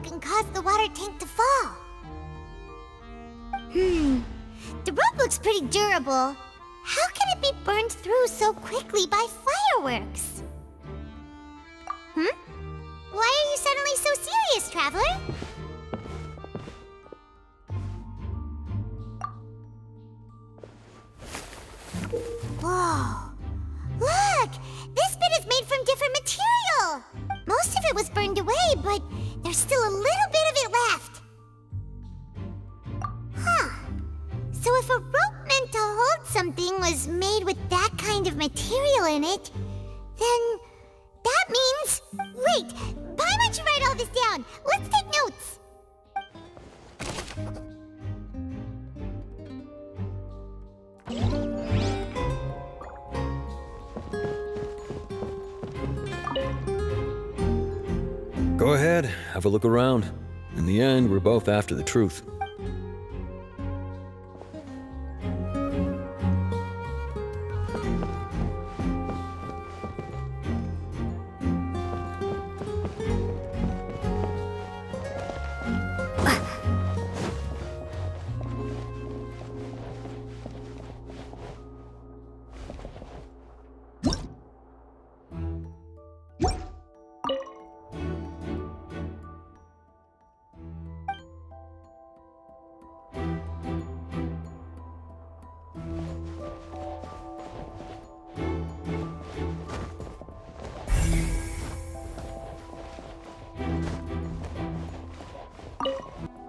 broke and caused the water tank to fall. The rope looks pretty durable. How can it be burned through so quickly by fireworks? Why are you suddenly so serious, Traveler? Whoa! Look! This bit is made from different material! Most of it was burned away, but there's still a little bit of it left. Huh. So if a rope meant to hold something was made with that kind of material in it, then that means... Wait! Why don't you write all this down? Let's take notes! Go ahead, have a look around. In the end, we're both after the truth.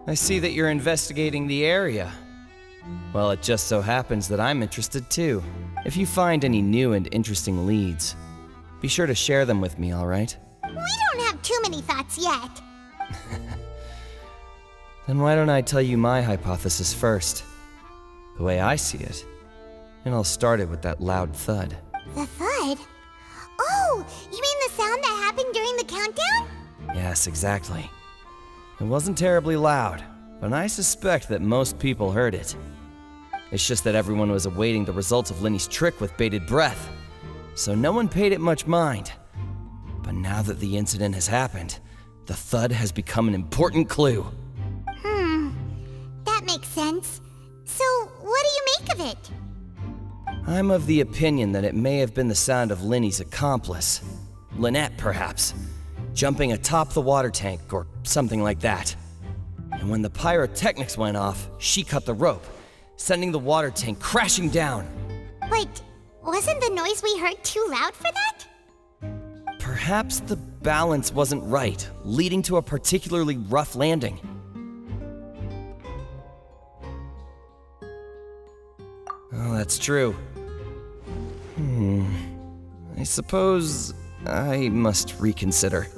I see that you're investigating the area. Well, it just so happens that I'm interested too. If you find any new and interesting leads, be sure to share them with me, all right? We don't have too many thoughts yet. Then why don't I tell you my hypothesis first? The way I see it. It all started with that loud thud. The thud? Oh, you mean the sound that happened during the countdown? Yes, exactly. It wasn't terribly loud, but I suspect that most people heard it. It's just that everyone was awaiting the results of Linny's trick with bated breath, so no one paid it much mind. But now that the incident has happened, the thud has become an important clue. That makes sense. So, what do you make of it? I'm of the opinion that it may have been the sound of Linny's accomplice. Lynette, perhaps. Jumping atop the water tank, or something like that. And when the pyrotechnics went off, she cut the rope, sending the water tank crashing down. But wasn't the noise we heard too loud for that? Perhaps the balance wasn't right, leading to a particularly rough landing. Oh, that's true. I suppose I must reconsider.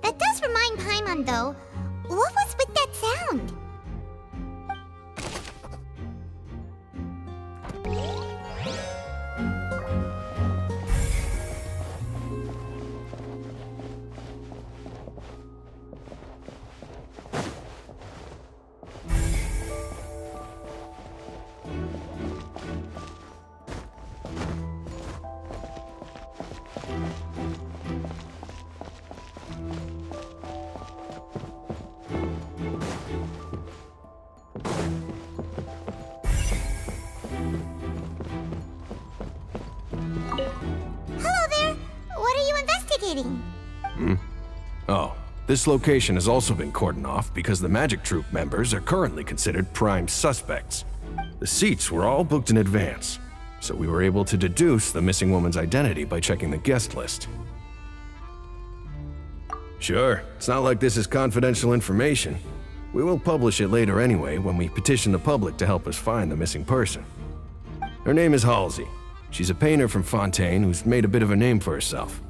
That does remind Paimon, though. What was with that sound? Oh, this location has also been cordoned off because the Magic Troop members are currently considered prime suspects. The seats were all booked in advance, so we were able to deduce the missing woman's identity by checking the guest list. Sure, it's not like this is confidential information. We will publish it later anyway when we petition the public to help us find the missing person. Her name is Halsey. She's a painter from Fontaine who's made a bit of a name for herself.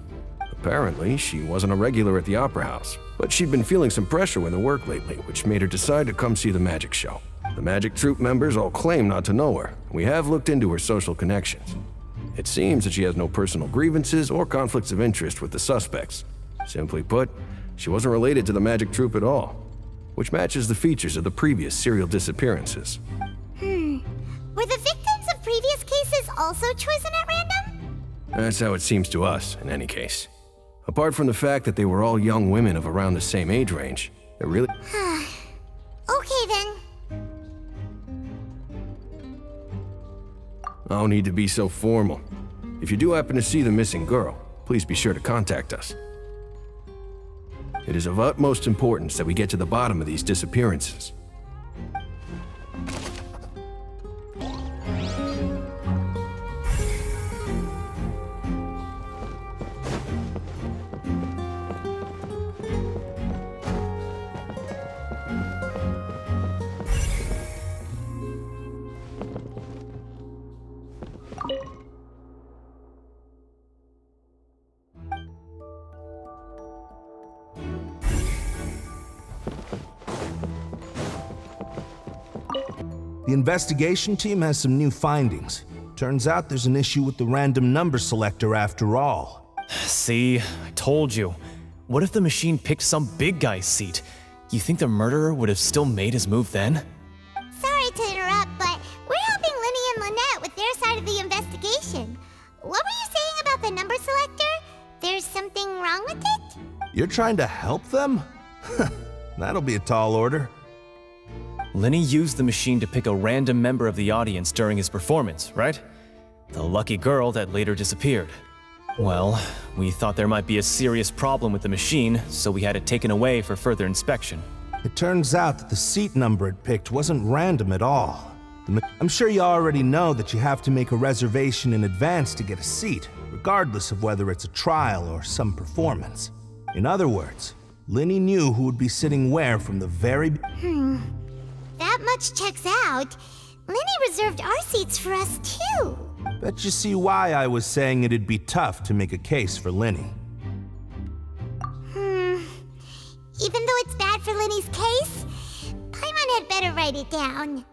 Apparently, she wasn't a regular at the Opera House, but she'd been feeling some pressure with her work lately, which made her decide to come see the magic show. The Magic Troop members all claim not to know her. We have looked into her social connections. It seems that she has no personal grievances or conflicts of interest with the suspects. Simply put, she wasn't related to the Magic Troop at all, which matches the features of the previous serial disappearances. Were the victims of previous cases also chosen at random? That's how it seems to us, in any case. Apart from the fact that they were all young women of around the same age range, they're really... Okay then. No need to be so formal. If you do happen to see the missing girl, please be sure to contact us. It is of utmost importance that we get to the bottom of these disappearances. The investigation team has some new findings. Turns out there's an issue with the random number selector after all. See, I told you. What if the machine picked some big guy's seat? You think the murderer would have still made his move then? Sorry to interrupt, but we're helping Linny and Lynette with their side of the investigation. What were you saying about the number selector? There's something wrong with it? You're trying to help them? That'll be a tall order. Linny used the machine to pick a random member of the audience during his performance, right? The lucky girl that later disappeared. Well, we thought there might be a serious problem with the machine, so we had it taken away for further inspection. It turns out that the seat number it picked wasn't random at all. I'm sure you already know that you have to make a reservation in advance to get a seat, regardless of whether it's a trial or some performance. In other words, Linny knew who would be sitting where from the very That much checks out. Linny reserved our seats for us too. Bet you see why I was saying it'd be tough to make a case for Linny. Even though it's bad for Linny's case, Paimon had better write it down.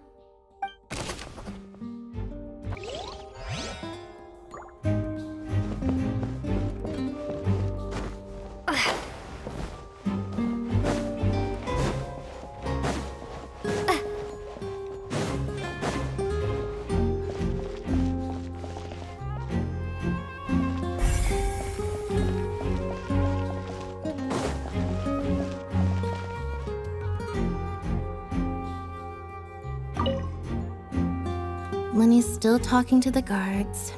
Linny's still talking to the guards.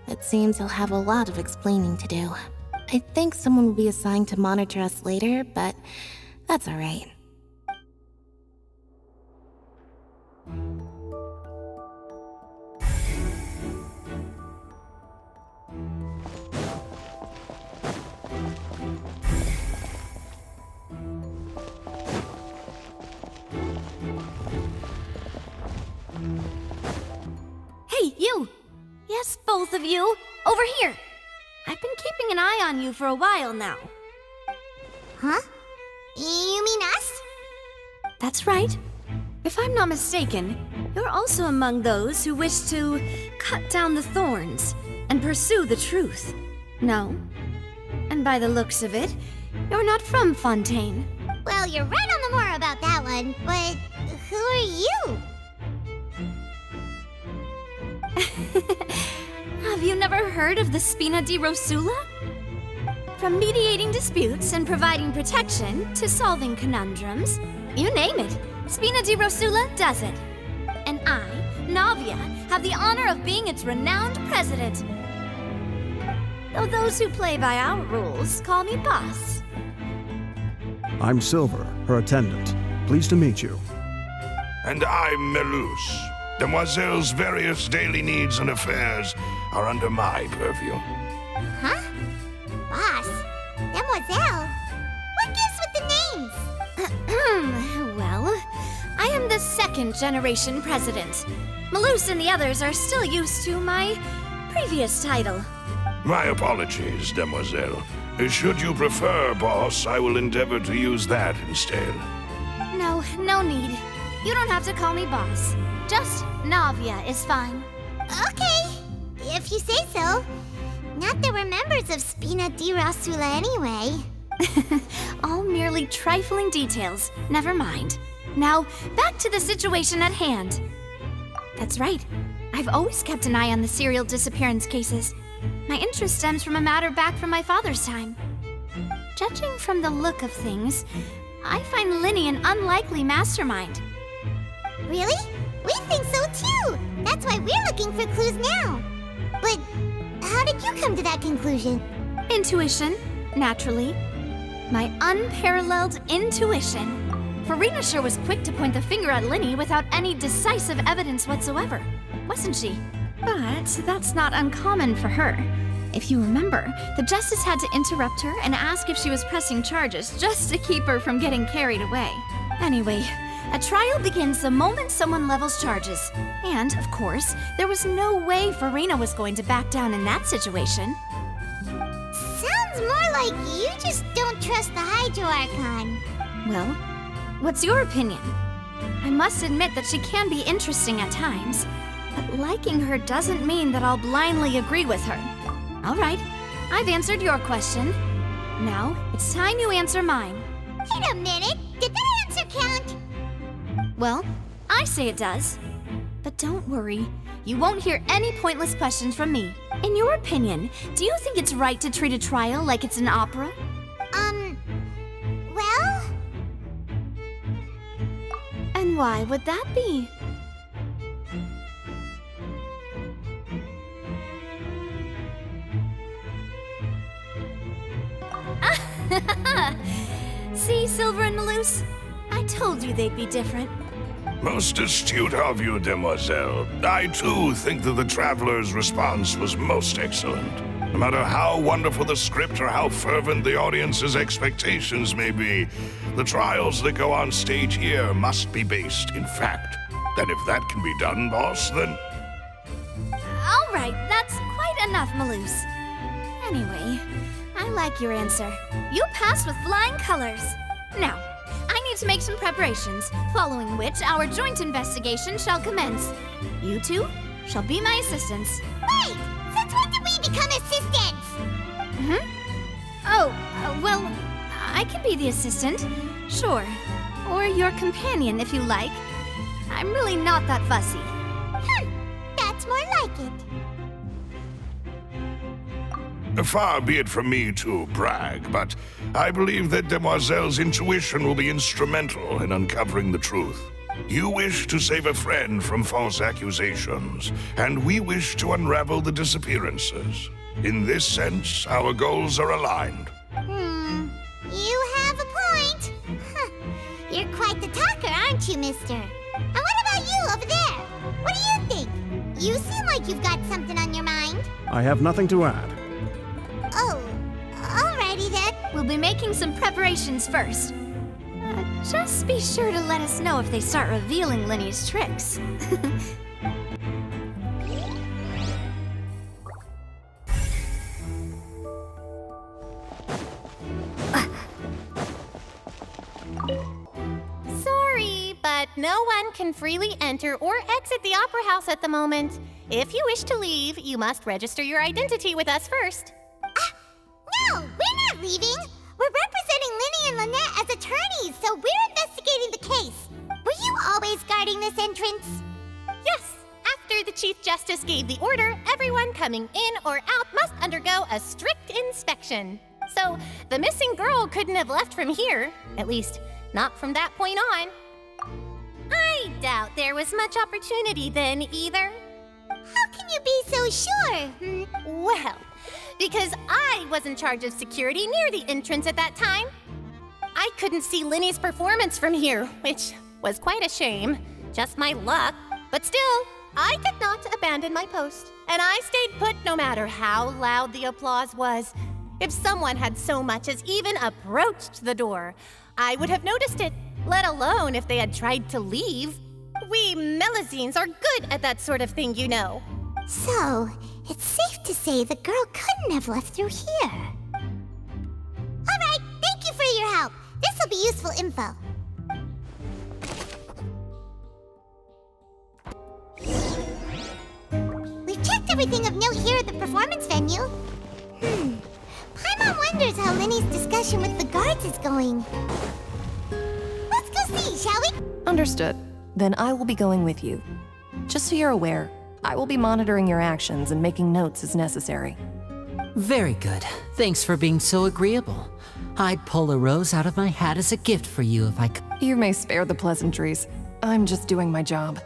It seems he'll have a lot of explaining to do. I think someone will be assigned to monitor us later, but that's alright. Hey, you! Yes, both of you! Over here! I've been keeping an eye on you for a while now. Huh? You mean us? That's right. If I'm not mistaken, you're also among those who wish to cut down the thorns and pursue the truth. No? And by the looks of it, you're not from Fontaine. Well, you're right on the Mora about that one, but who are you? Have you never heard of the Spina di Rosula? From mediating disputes and providing protection to solving conundrums, you name it, Spina di Rosula does it. And I, Navia, have the honor of being its renowned president. Though those who play by our rules call me boss. I'm Silver, her attendant. Pleased to meet you. And I'm Melus. Demoiselle's various daily needs and affairs are under my purview. Huh? Boss? Demoiselle? What gives with the names? Well, I am the second generation president. Melus and the others are still used to my previous title. My apologies, Demoiselle. Should you prefer, boss, I will endeavor to use that instead. No need. You don't have to call me boss. Just Navia is fine. Okay, if you say so. Not that we're members of Spina di Rosula anyway. All merely trifling details. Never mind. Now, back to the situation at hand. That's right. I've always kept an eye on the serial disappearance cases. My interest stems from a matter back from my father's time. Judging from the look of things, I find Linny an unlikely mastermind. Really? We think so too! That's why we're looking for clues now. But how did you come to that conclusion? Intuition, naturally. My unparalleled intuition. Farina sure was quick to point the finger at Linny without any decisive evidence whatsoever, wasn't she? But that's not uncommon for her. If you remember, the Justice had to interrupt her and ask if she was pressing charges just to keep her from getting carried away. Anyway, a trial begins the moment someone levels charges. And, of course, there was no way Farina was going to back down in that situation. Sounds more like you just don't trust the Hydro Archon. Well, what's your opinion? I must admit that she can be interesting at times, but liking her doesn't mean that I'll blindly agree with her. All right, I've answered your question. Now, it's time you answer mine. Wait a minute, did that answer count? Well, I say it does. But don't worry, you won't hear any pointless questions from me. In your opinion, do you think it's right to treat a trial like it's an opera? Well? And why would that be? See, Silver and Malus? I told you they'd be different. Most astute of you, demoiselle. I too think that the Traveler's response was most excellent. No matter how wonderful the script or how fervent the audience's expectations may be, the trials that go on stage here must be based in fact. And if that can be done, boss, then... All right, that's quite enough, Malus. Anyway, I like your answer. You passed with flying colors. Now, I need to make some preparations, following which our joint investigation shall commence. You two shall be my assistants. Wait! Since when did we become assistants? Well, I can be the assistant, sure. Or your companion, if you like. I'm really not that fussy. That's more like it. Far be it from me to brag, but I believe that Demoiselle's intuition will be instrumental in uncovering the truth. You wish to save a friend from false accusations, and we wish to unravel the disappearances. In this sense, our goals are aligned. You have a point. You're quite the talker, aren't you, mister? And what about you over there? What do you think? You seem like you've got something on your mind. I have nothing to add. Oh, alrighty then. We'll be making some preparations first. Just be sure to let us know if they start revealing Linny's tricks. Sorry, but no one can freely enter or exit the Opera House at the moment. If you wish to leave, you must register your identity with us first. No, we're not leaving. We're representing Linny and Lynette as attorneys, so we're investigating the case. Were you always guarding this entrance? Yes. After the Chief Justice gave the order, everyone coming in or out must undergo a strict inspection. So, the missing girl couldn't have left from here. At least, not from that point on. I doubt there was much opportunity then, either. How can you be so sure? Well, because I was in charge of security near the entrance at that time. I couldn't see Linny's performance from here, which was quite a shame. Just my luck. But still, I did not abandon my post. And I stayed put no matter how loud the applause was. If someone had so much as even approached the door, I would have noticed it, let alone if they had tried to leave. We Melusines are good at that sort of thing, you know. So, it's safe to say the girl couldn't have left through here. Alright, thank you for your help. This'll be useful info. We've checked everything of note here at the performance venue. Paimon wonders how Linny's discussion with the guards is going. Let's go see, shall we? Understood. Then I will be going with you. Just so you're aware, I will be monitoring your actions and making notes as necessary. Very good. Thanks for being so agreeable. I'd pull a rose out of my hat as a gift for you if I could. You may spare the pleasantries. I'm just doing my job.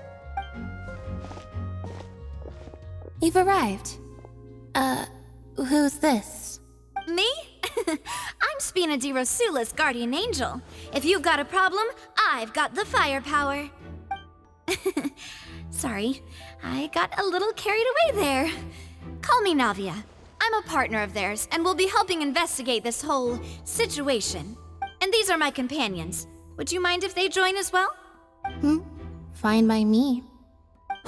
You've arrived. Who's this? Me? I'm Spina di Rosula's guardian angel. If you've got a problem, I've got the firepower. Sorry, I got a little carried away there. Call me Navia. I'm a partner of theirs, and will be helping investigate this whole situation. And these are my companions. Would you mind if they join as well? Fine by me.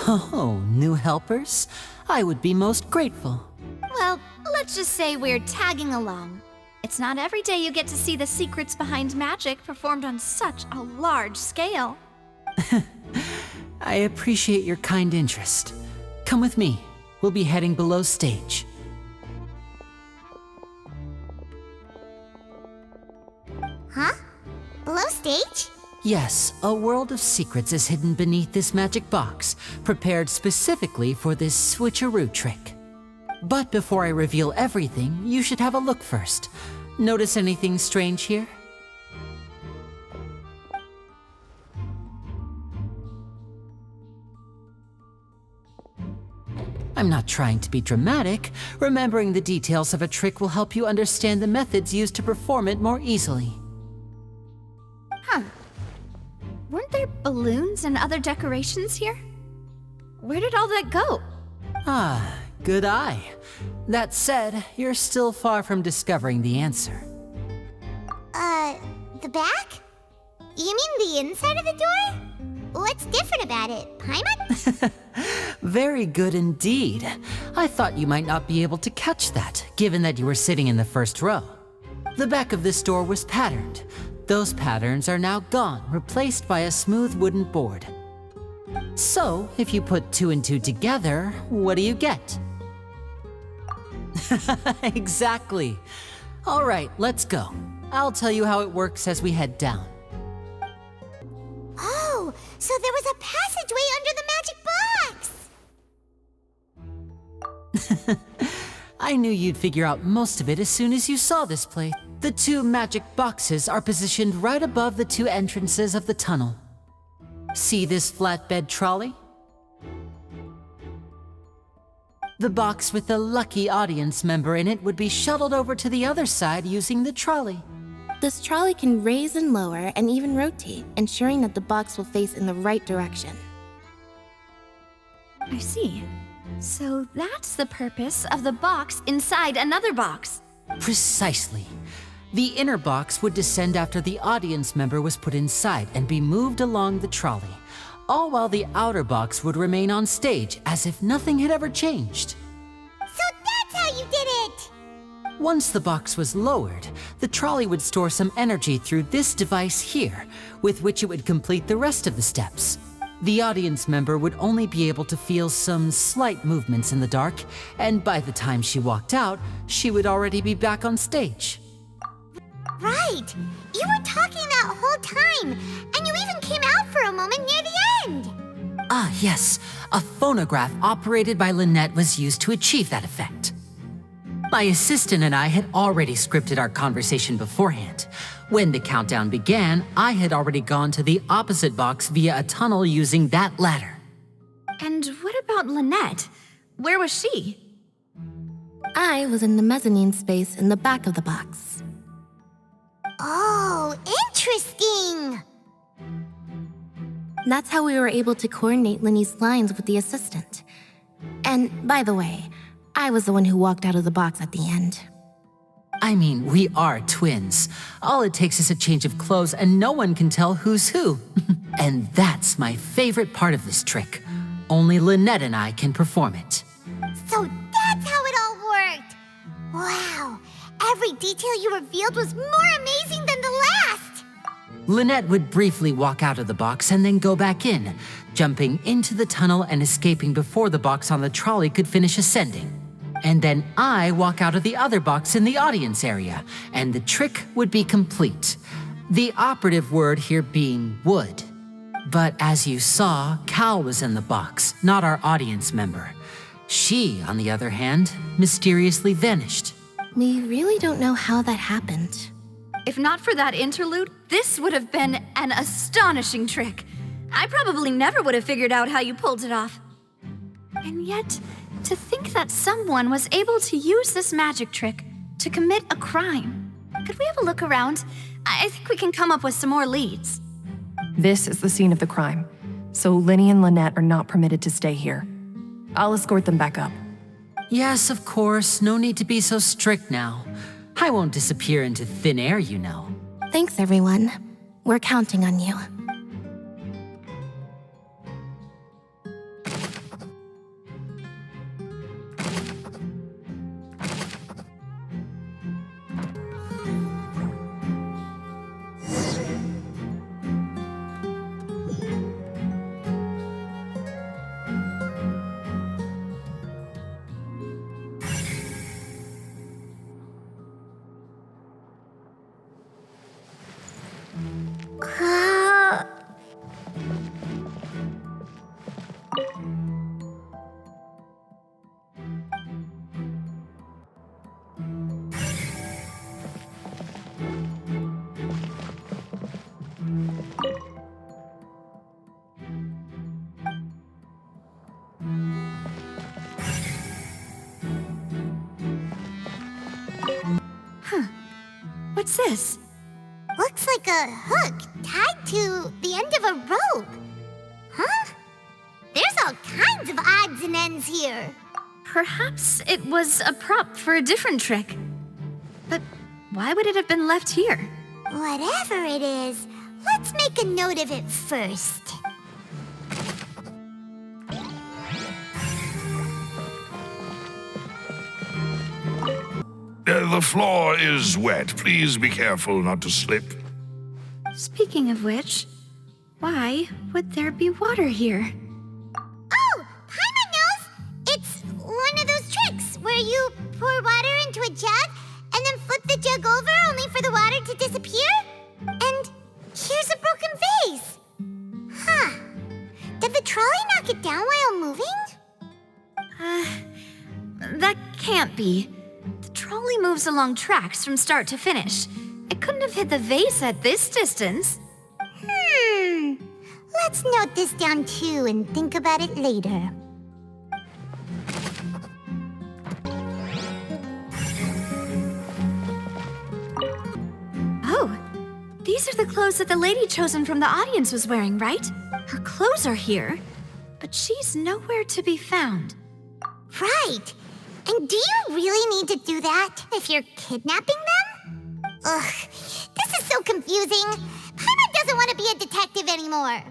Oh, new helpers? I would be most grateful. Well, let's just say we're tagging along. It's not every day you get to see the secrets behind magic performed on such a large scale. I appreciate your kind interest. Come with me. We'll be heading below stage. Huh? Below stage? Yes, a world of secrets is hidden beneath this magic box, prepared specifically for this switcheroo trick. But before I reveal everything, you should have a look first. Notice anything strange here? I'm not trying to be dramatic. Remembering the details of a trick will help you understand the methods used to perform it more easily. Huh. Weren't there balloons and other decorations here? Where did all that go? Ah, good eye. That said, you're still far from discovering the answer. The back? You mean the inside of the door? What's different about it, Paimon? Very good indeed. I thought you might not be able to catch that, given that you were sitting in the first row. The back of this door was patterned. Those patterns are now gone, replaced by a smooth wooden board. So, if you put 2 and 2 together, what do you get? Exactly. All right, let's go. I'll tell you how it works as we head down. Oh, so there was a passageway under the magic box! I knew you'd figure out most of it as soon as you saw this place. The 2 magic boxes are positioned right above the 2 entrances of the tunnel. See this flatbed trolley? The box with the lucky audience member in it would be shuttled over to the other side using the trolley. This trolley can raise and lower and even rotate, ensuring that the box will face in the right direction. I see. So that's the purpose of the box inside another box. Precisely. The inner box would descend after the audience member was put inside and be moved along the trolley, all while the outer box would remain on stage as if nothing had ever changed. So that's how you did it! Once the box was lowered, the trolley would store some energy through this device here, with which it would complete the rest of the steps. The audience member would only be able to feel some slight movements in the dark, and by the time she walked out, she would already be back on stage. Right! You were talking that whole time, and you even came out for a moment near the end! Ah, yes. A phonograph operated by Lynette was used to achieve that effect. My assistant and I had already scripted our conversation beforehand. When the countdown began, I had already gone to the opposite box via a tunnel using that ladder. And what about Lynette? Where was she? I was in the mezzanine space in the back of the box. Oh, interesting! That's how we were able to coordinate Linny's lines with the assistant. And by the way, I was the one who walked out of the box at the end. I mean, we are twins. All it takes is a change of clothes and no one can tell who's who. And that's my favorite part of this trick. Only Lynette and I can perform it. So that's how it all worked! Wow, every detail you revealed was more amazing than the last! Lynette would briefly walk out of the box and then go back in, jumping into the tunnel and escaping before the box on the trolley could finish ascending. And then I walk out of the other box in the audience area, and the trick would be complete. The operative word here being would. But as you saw, Cal was in the box, not our audience member. She, on the other hand, mysteriously vanished. We really don't know how that happened. If not for that interlude, this would have been an astonishing trick. I probably never would have figured out how you pulled it off. And yet, to think that someone was able to use this magic trick to commit a crime. Could we have a look around? I think we can come up with some more leads. This is the scene of the crime, so Linny and Lynette are not permitted to stay here. I'll escort them back up. Yes, of course. No need to be so strict now. I won't disappear into thin air, you know. Thanks, everyone. We're counting on you. What's this? Looks like a hook tied to the end of a rope. Huh? There's all kinds of odds and ends here. Perhaps it was a prop for a different trick. But why would it have been left here? Whatever it is, let's make a note of it first. The floor is wet. Please be careful not to slip. Speaking of which, why would there be water here? Oh, Paimon knows! It's one of those tricks where you pour water into a jug and then flip the jug over only for the water to disappear? And here's a broken vase. Huh. Did the trolley knock it down while moving? That can't be. The trolley moves along tracks from start to finish. It couldn't have hit the vase at this distance. Let's note this down too and think about it later. Oh, these are the clothes that the lady chosen from the audience was wearing, right? Her clothes are here, but she's nowhere to be found. Right. And do you really need to do that if you're kidnapping them? Ugh, this is so confusing. Paimon doesn't want to be a detective anymore.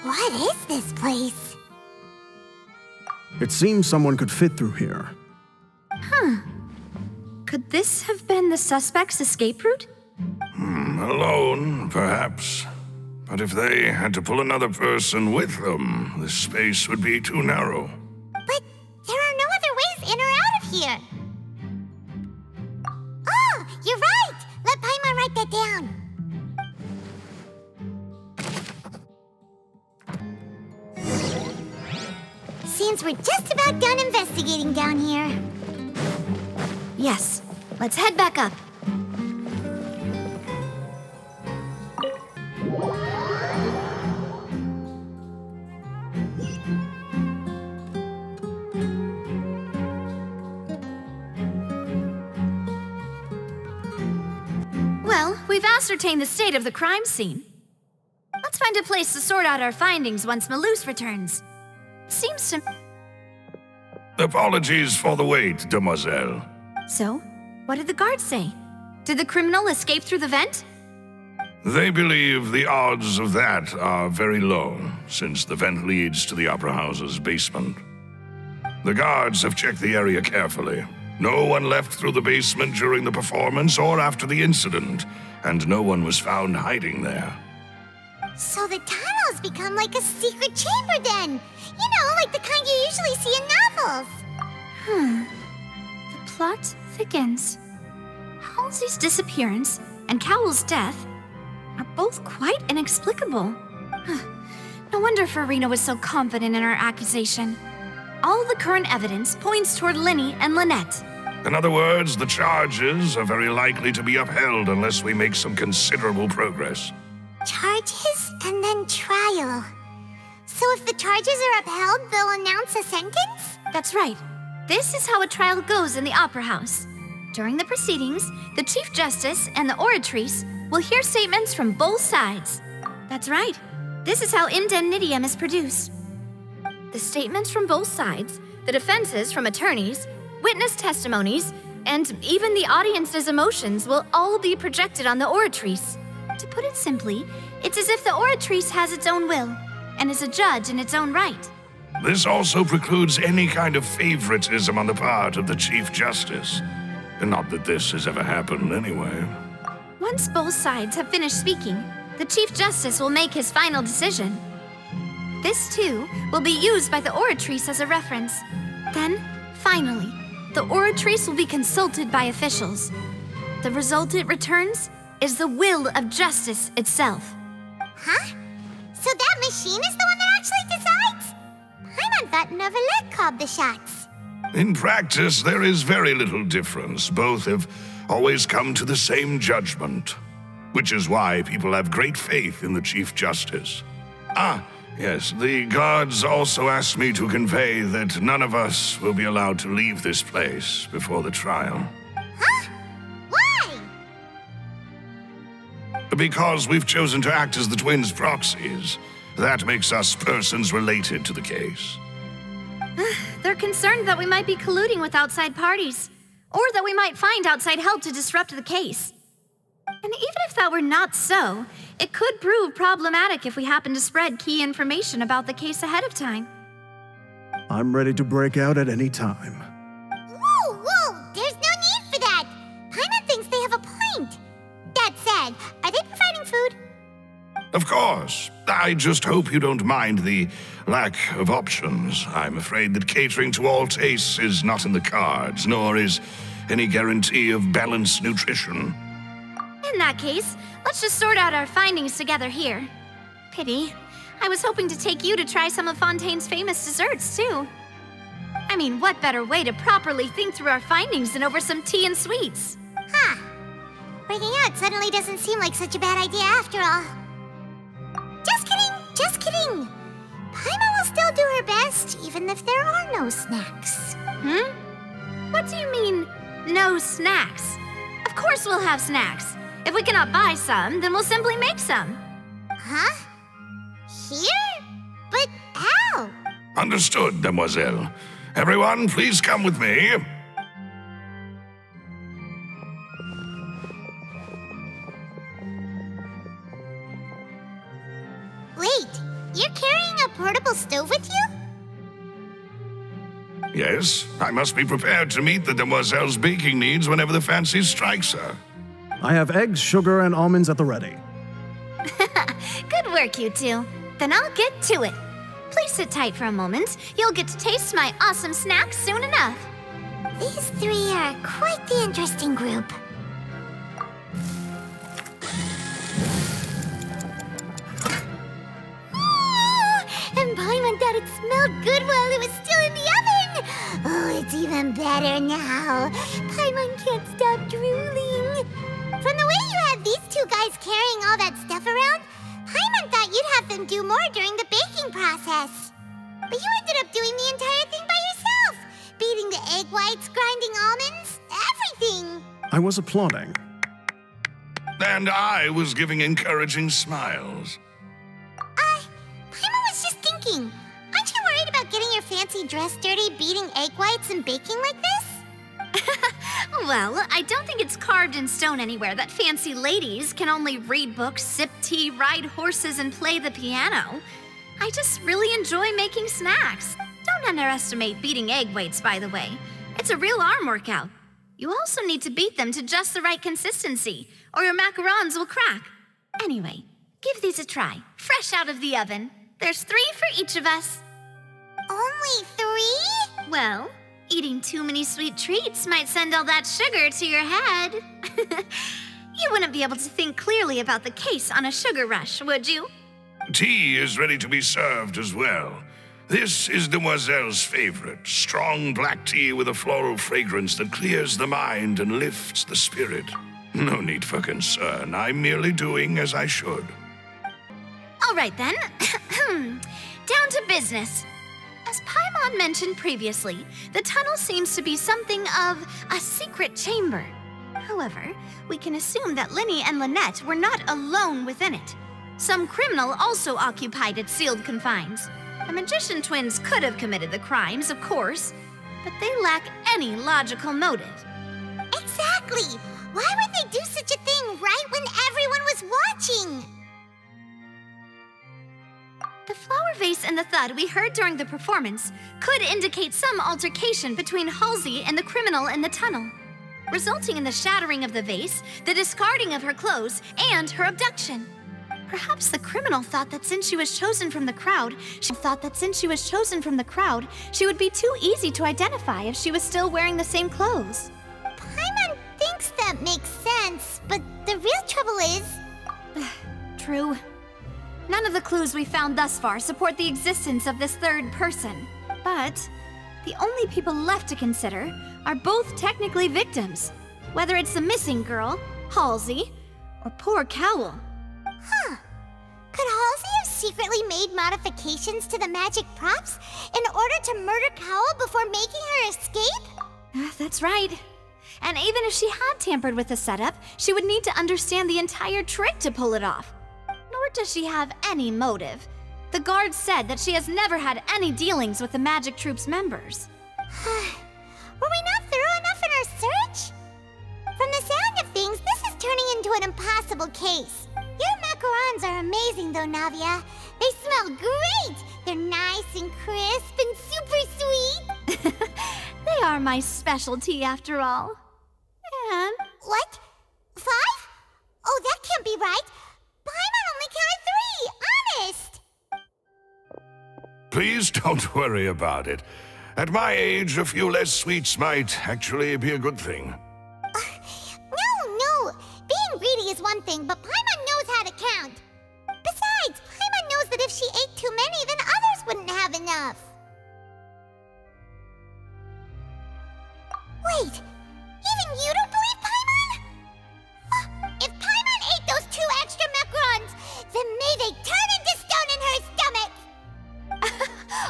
What is this place? It seems someone could fit through here. Could this have been the suspect's escape route? Alone, perhaps. But if they had to pull another person with them, the space would be too narrow. But there are no other ways in or out of here. Oh, you're right! Let Paimon write that down. Seems we're just about done investigating down here. Yes, let's head back up. Well, we've ascertained the state of the crime scene. Let's find a place to sort out our findings once Malus returns. Seems to... Apologies for the wait, demoiselle. So, what did the guards say? Did the criminal escape through the vent? They believe the odds of that are very low, since the vent leads to the Opera House's basement. The guards have checked the area carefully. No one left through the basement during the performance or after the incident, and no one was found hiding there. So the tunnels become like a secret chamber then. You know, like the kind you usually see in novels. The plot thickens. Halsey's disappearance and Cowell's death are both quite inexplicable. No wonder Farina was so confident in her accusation. All the current evidence points toward Linny and Lynette. In other words, the charges are very likely to be upheld unless we make some considerable progress. Charges and then trial. So if the charges are upheld, they'll announce a sentence? That's right. This is how a trial goes in the Opera House. During the proceedings, the Chief Justice and the Oratrice will hear statements from both sides. That's right. This is how indemnitium is produced. The statements from both sides, the defenses from attorneys, witness testimonies, and even the audience's emotions will all be projected on the Oratrice. To put it simply, it's as if the Oratrice has its own will and is a judge in its own right. This also precludes any kind of favoritism on the part of the Chief Justice. Not that this has ever happened anyway. Once both sides have finished speaking, the Chief Justice will make his final decision. This, too, will be used by the Oratrice as a reference. Then, finally, the Oratrice will be consulted by officials. The result it returns is the will of justice itself. Huh? So that machine is the one that actually decides? Paimon thought Novelet called the shots. In practice, there is very little difference. Both have always come to the same judgment, which is why people have great faith in the Chief Justice. Yes, the guards also asked me to convey that none of us will be allowed to leave this place before the trial. Huh? Why? Because we've chosen to act as the twins' proxies. That makes us persons related to the case. They're concerned that we might be colluding with outside parties, or that we might find outside help to disrupt the case. And even if that were not so, it could prove problematic if we happen to spread key information about the case ahead of time. I'm ready to break out at any time. Whoa! There's no need for that! Paimon thinks they have a point. That said, are they providing food? Of course. I just hope you don't mind the lack of options. I'm afraid that catering to all tastes is not in the cards, nor is any guarantee of balanced nutrition. In that case, let's just sort out our findings together here. Pity. I was hoping to take you to try some of Fontaine's famous desserts, too. I mean, what better way to properly think through our findings than over some tea and sweets? Huh. Breaking out suddenly doesn't seem like such a bad idea after all. Just kidding! Paimon will still do her best, even if there are no snacks. What do you mean, no snacks? Of course we'll have snacks. If we cannot buy some, then we'll simply make some. Huh? Here? But how? Understood, Demoiselle. Everyone, please come with me. Wait, you're carrying a portable stove with you? Yes, I must be prepared to meet the Demoiselle's baking needs whenever the fancy strikes her. I have eggs, sugar, and almonds at the ready. Good work, you two. Then I'll get to it. Please sit tight for a moment. You'll get to taste my awesome snacks soon enough. These three are quite the interesting group. And Paimon thought it smelled good while it was still in the oven! Oh, it's even better now. Paimon can't stop drooling. From the way you had these two guys carrying all that stuff around, Paimon thought you'd have them do more during the baking process. But you ended up doing the entire thing by yourself. Beating the egg whites, grinding almonds, everything. I was applauding. And I was giving encouraging smiles. Paimon was just thinking, aren't you worried about getting your fancy dress dirty beating egg whites and baking like this? Well, I don't think it's carved in stone anywhere that fancy ladies can only read books, sip tea, ride horses, and play the piano. I just really enjoy making snacks. Don't underestimate beating egg weights, by the way. It's a real arm workout. You also need to beat them to just the right consistency, or your macarons will crack. Anyway, give these a try, fresh out of the oven. There's 3 for each of us. Only 3? Well, eating too many sweet treats might send all that sugar to your head. You wouldn't be able to think clearly about the case on a sugar rush, would you? Tea is ready to be served as well. This is Demoiselle's favorite, strong black tea with a floral fragrance that clears the mind and lifts the spirit. No need for concern. I'm merely doing as I should. All right then. Down to business. As Paimon mentioned previously, the tunnel seems to be something of a secret chamber. However, we can assume that Linny and Lynette were not alone within it. Some criminal also occupied its sealed confines. The magician twins could have committed the crimes, of course, but they lack any logical motive. Exactly! Why would they do such a thing right when everyone was watching? The flower vase and the thud we heard during the performance could indicate some altercation between Halsey and the criminal in the tunnel, resulting in the shattering of the vase, the discarding of her clothes, and her abduction. Perhaps the criminal thought that since she was chosen from the crowd, she would be too easy to identify if she was still wearing the same clothes. Paimon thinks that makes sense, but the real trouble is... True. None of the clues we found thus far support the existence of this third person. But the only people left to consider are both technically victims, whether it's the missing girl, Halsey, or poor Cowl. Huh. Could Halsey have secretly made modifications to the magic props in order to murder Cowl before making her escape? That's right. And even if she had tampered with the setup, she would need to understand the entire trick to pull it off. Nor does she have any motive. The guards said that she has never had any dealings with the Magic Troop's members. Were we not thorough enough in our search? From the sound of things, this is turning into an impossible case. Your macarons are amazing though, Navia. They smell great! They're nice and crisp and super sweet. They are my specialty after all. And... What? 5? Oh, that can't be right. Paimon only counted 3, honest! Please don't worry about it. At my age, a few less sweets might actually be a good thing. No. Being greedy is one thing, but Paimon knows how to count. Besides, Paimon knows that if she ate too many, then others wouldn't have enough. Wait, even you don't believe Paimon? If Paimon ate those 2 extra macarons, then may they turn into stone in her stomach!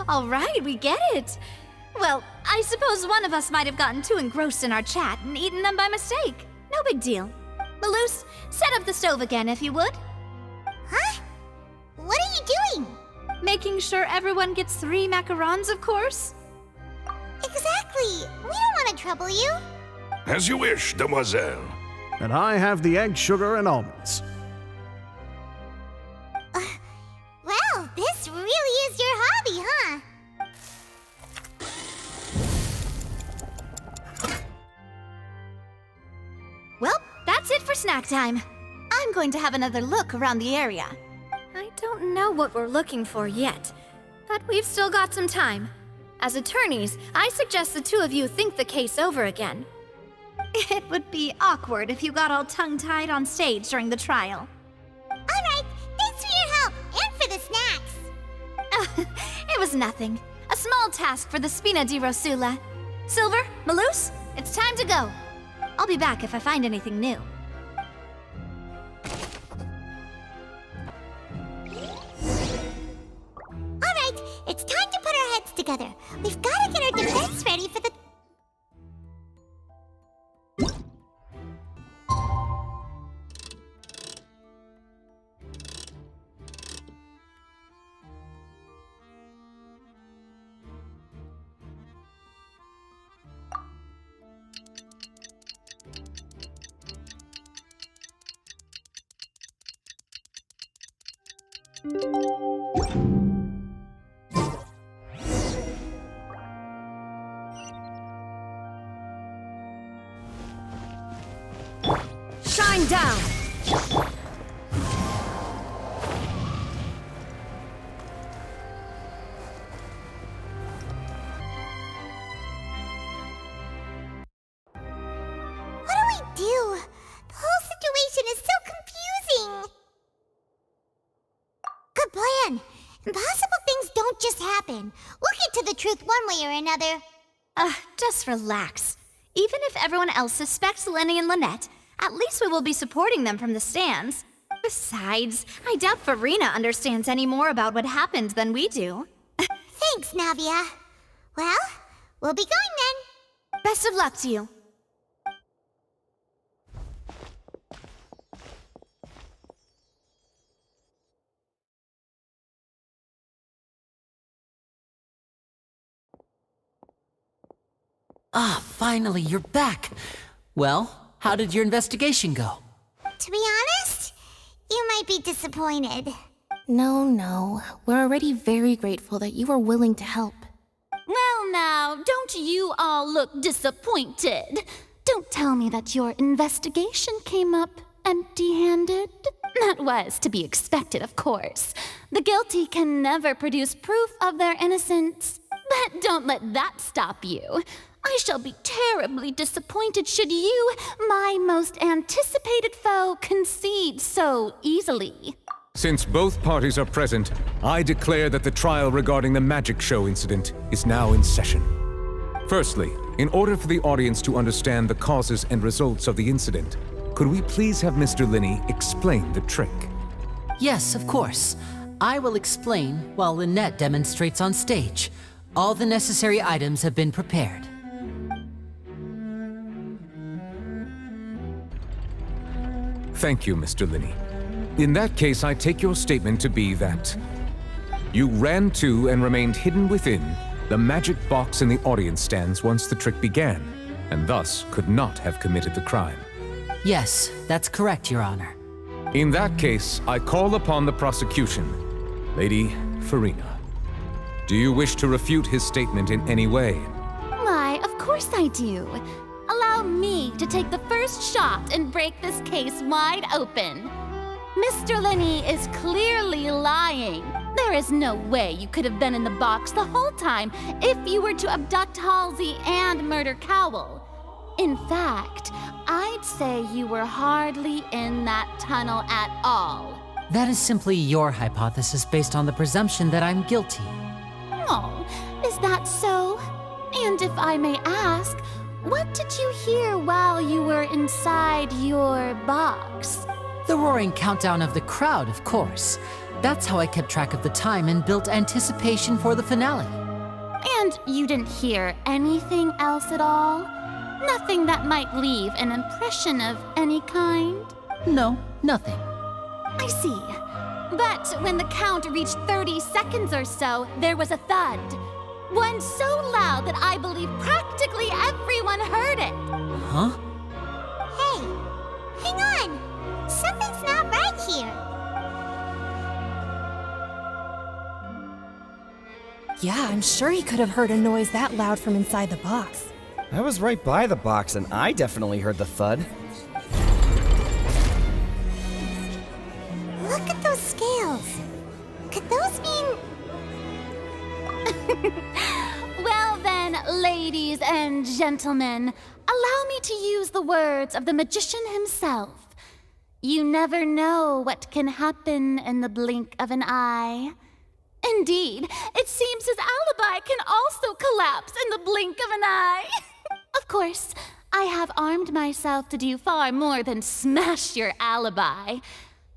All right, we get it. Well, I suppose one of us might have gotten too engrossed in our chat and eaten them by mistake. No big deal. Maloose, set up the stove again if you would. Huh? What are you doing? Making sure everyone gets 3 macarons, of course. Exactly. We don't want to trouble you. As you wish, Demoiselle. And I have the egg, sugar, and almonds. Well, this really is your hobby, huh? Well, that's it for snack time. I'm going to have another look around the area. I don't know what we're looking for yet, but we've still got some time. As attorneys, I suggest the 2 of you think the case over again. It would be awkward if you got all tongue-tied on stage during the trial. All right, thanks for your help and for the snacks. It was nothing. A small task for the Spina di Rosula. Silver, Maloose, it's time to go. I'll be back if I find anything new. All right, it's time to put our heads together. We've got to get our defense ready for the... Shine down! What do we do? The whole situation is so confusing. Good plan. Impossible things don't just happen. We'll get to the truth one way or another. Just relax. Even if everyone else suspects Lenny and Lynette, at least we will be supporting them from the stands. Besides, I doubt Farina understands any more about what happened than we do. Thanks, Navia. Well, we'll be going then. Best of luck to you. Ah, finally, you're back. Well, how did your investigation go? To be honest, you might be disappointed. No. We're already very grateful that you were willing to help. Well now, don't you all look disappointed. Don't tell me that your investigation came up empty-handed. That was to be expected, of course. The guilty can never produce proof of their innocence. But don't let that stop you. I shall be terribly disappointed should you, my most anticipated foe, concede so easily. Since both parties are present, I declare that the trial regarding the magic show incident is now in session. Firstly, in order for the audience to understand the causes and results of the incident, could we please have Mr. Linney explain the trick? Yes, of course. I will explain while Lynette demonstrates on stage. All the necessary items have been prepared. Thank you, Mr. Linney. In that case, I take your statement to be that you ran to and remained hidden within the magic box in the audience stands once the trick began, and thus could not have committed the crime. Yes, that's correct, Your Honor. In that case, I call upon the prosecution. Lady Farina, do you wish to refute his statement in any way? Why, of course I do. Allow me to take the first shot and break this case wide open. Mr. Linney is clearly lying. There is no way you could have been in the box the whole time if you were to abduct Halsey and murder Cowell. In fact, I'd say you were hardly in that tunnel at all. That is simply your hypothesis based on the presumption that I'm guilty. Oh, is that so? And if I may ask, what did you hear while you were inside your box? The roaring countdown of the crowd, of course. That's how I kept track of the time and built anticipation for the finale. And you didn't hear anything else at all? Nothing that might leave an impression of any kind? No, nothing. I see. But when the count reached 30 seconds or so, there was a thud. One so loud that I believe practically everyone heard it. Huh? Hey, hang on. Something's not right here. Yeah, I'm sure he could have heard a noise that loud from inside the box. I was right by the box, and I definitely heard the thud. Look at those scales. Could those mean... Well then, ladies and gentlemen, allow me to use the words of the magician himself. You never know what can happen in the blink of an eye. Indeed, it seems his alibi can also collapse in the blink of an eye. Of course, I have armed myself to do far more than smash your alibi.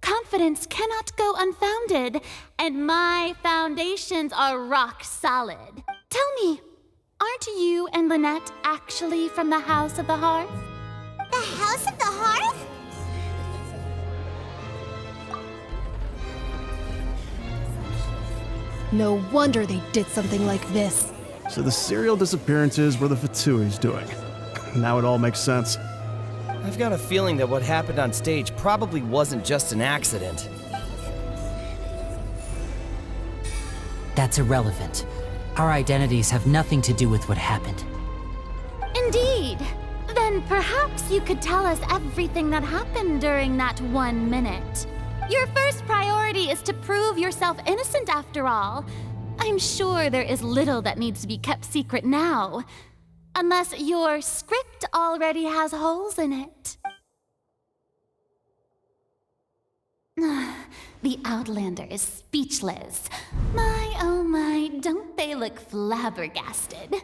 Confidence cannot go unfounded, and my foundations are rock solid. Tell me, aren't you and Lynette actually from the House of the Hearth? The House of the Hearth? No wonder they did something like this. So the serial disappearances were the Fatui's doing. Now it all makes sense. I've got a feeling that what happened on stage probably wasn't just an accident. that's irrelevant. Our identities have nothing to do with what happened. Indeed. Then perhaps you could tell us everything that happened during that 1 minute. Your first priority is to prove yourself innocent after all. I'm sure there is little that needs to be kept secret now. Unless your script already has holes in it. The Outlander is speechless. My, oh my, don't they look flabbergasted?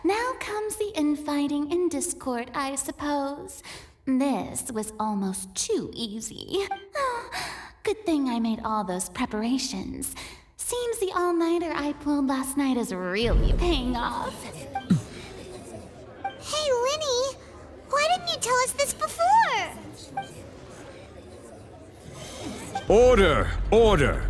Now comes the infighting and discord, I suppose. This was almost too easy. Good thing I made all those preparations. Seems the all-nighter I pulled last night is really paying off. Hey, Linny, why didn't you tell us this before? Order! Order!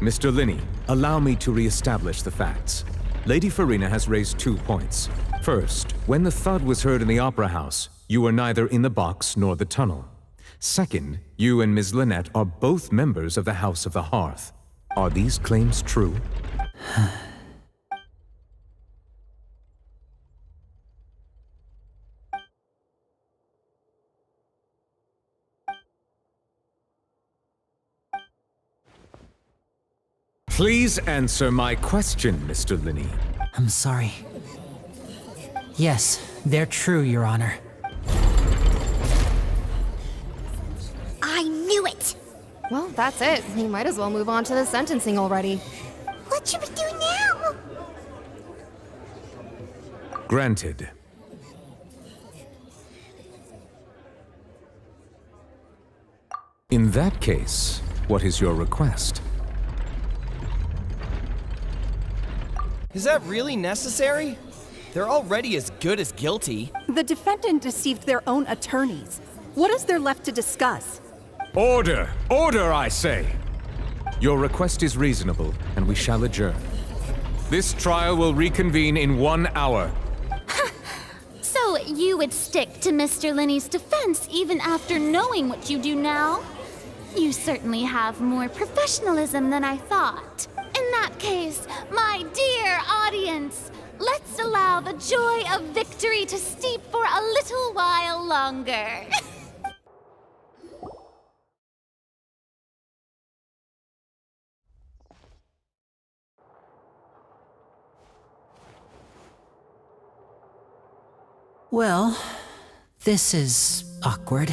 Mr. Linney, allow me to re-establish the facts. Lady Farina has raised 2 points. First, when the thud was heard in the Opera House, you were neither in the box nor the tunnel. Second, you and Ms. Lynette are both members of the House of the Hearth. Are these claims true? Please answer my question, Mr. Linney. I'm sorry. Yes, they're true, Your Honor. I knew it! Well, that's it. We might as well move on to the sentencing already. What should we do now? Granted. In that case, what is your request? Is that really necessary? They're already as good as guilty. The defendant deceived their own attorneys. What is there left to discuss? Order! Order, I say! Your request is reasonable, and we shall adjourn. This trial will reconvene in 1 hour. So you would stick to Mr. Linney's defense even after knowing what you do now? You certainly have more professionalism than I thought. In that case, my dear audience, let's allow the joy of victory to steep for a little while longer. Well, this is awkward.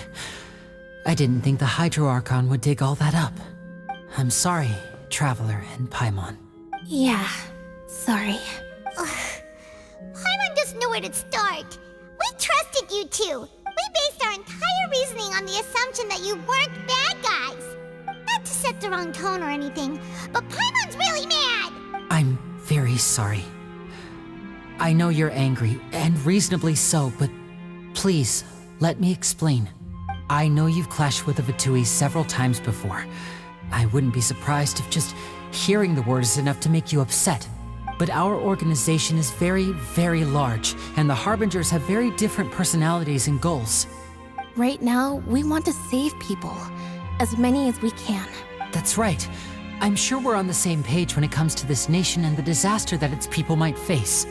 I didn't think the Hydro Archon would dig all that up. I'm sorry, Traveler and Paimon. Yeah, sorry. Paimon doesn't know where to start. We trusted you two. We based our entire reasoning on the assumption that you weren't bad guys. Not to set the wrong tone or anything, but Paimon's really mad! I'm very sorry. I know you're angry, and reasonably so, but please, let me explain. I know you've clashed with the Vitui several times before. I wouldn't be surprised if just hearing the word is enough to make you upset. But our organization is very, very large, and the Harbingers have very different personalities and goals. Right now, we want to save people. As many as we can. That's right. I'm sure we're on the same page when it comes to this nation and the disaster that its people might face.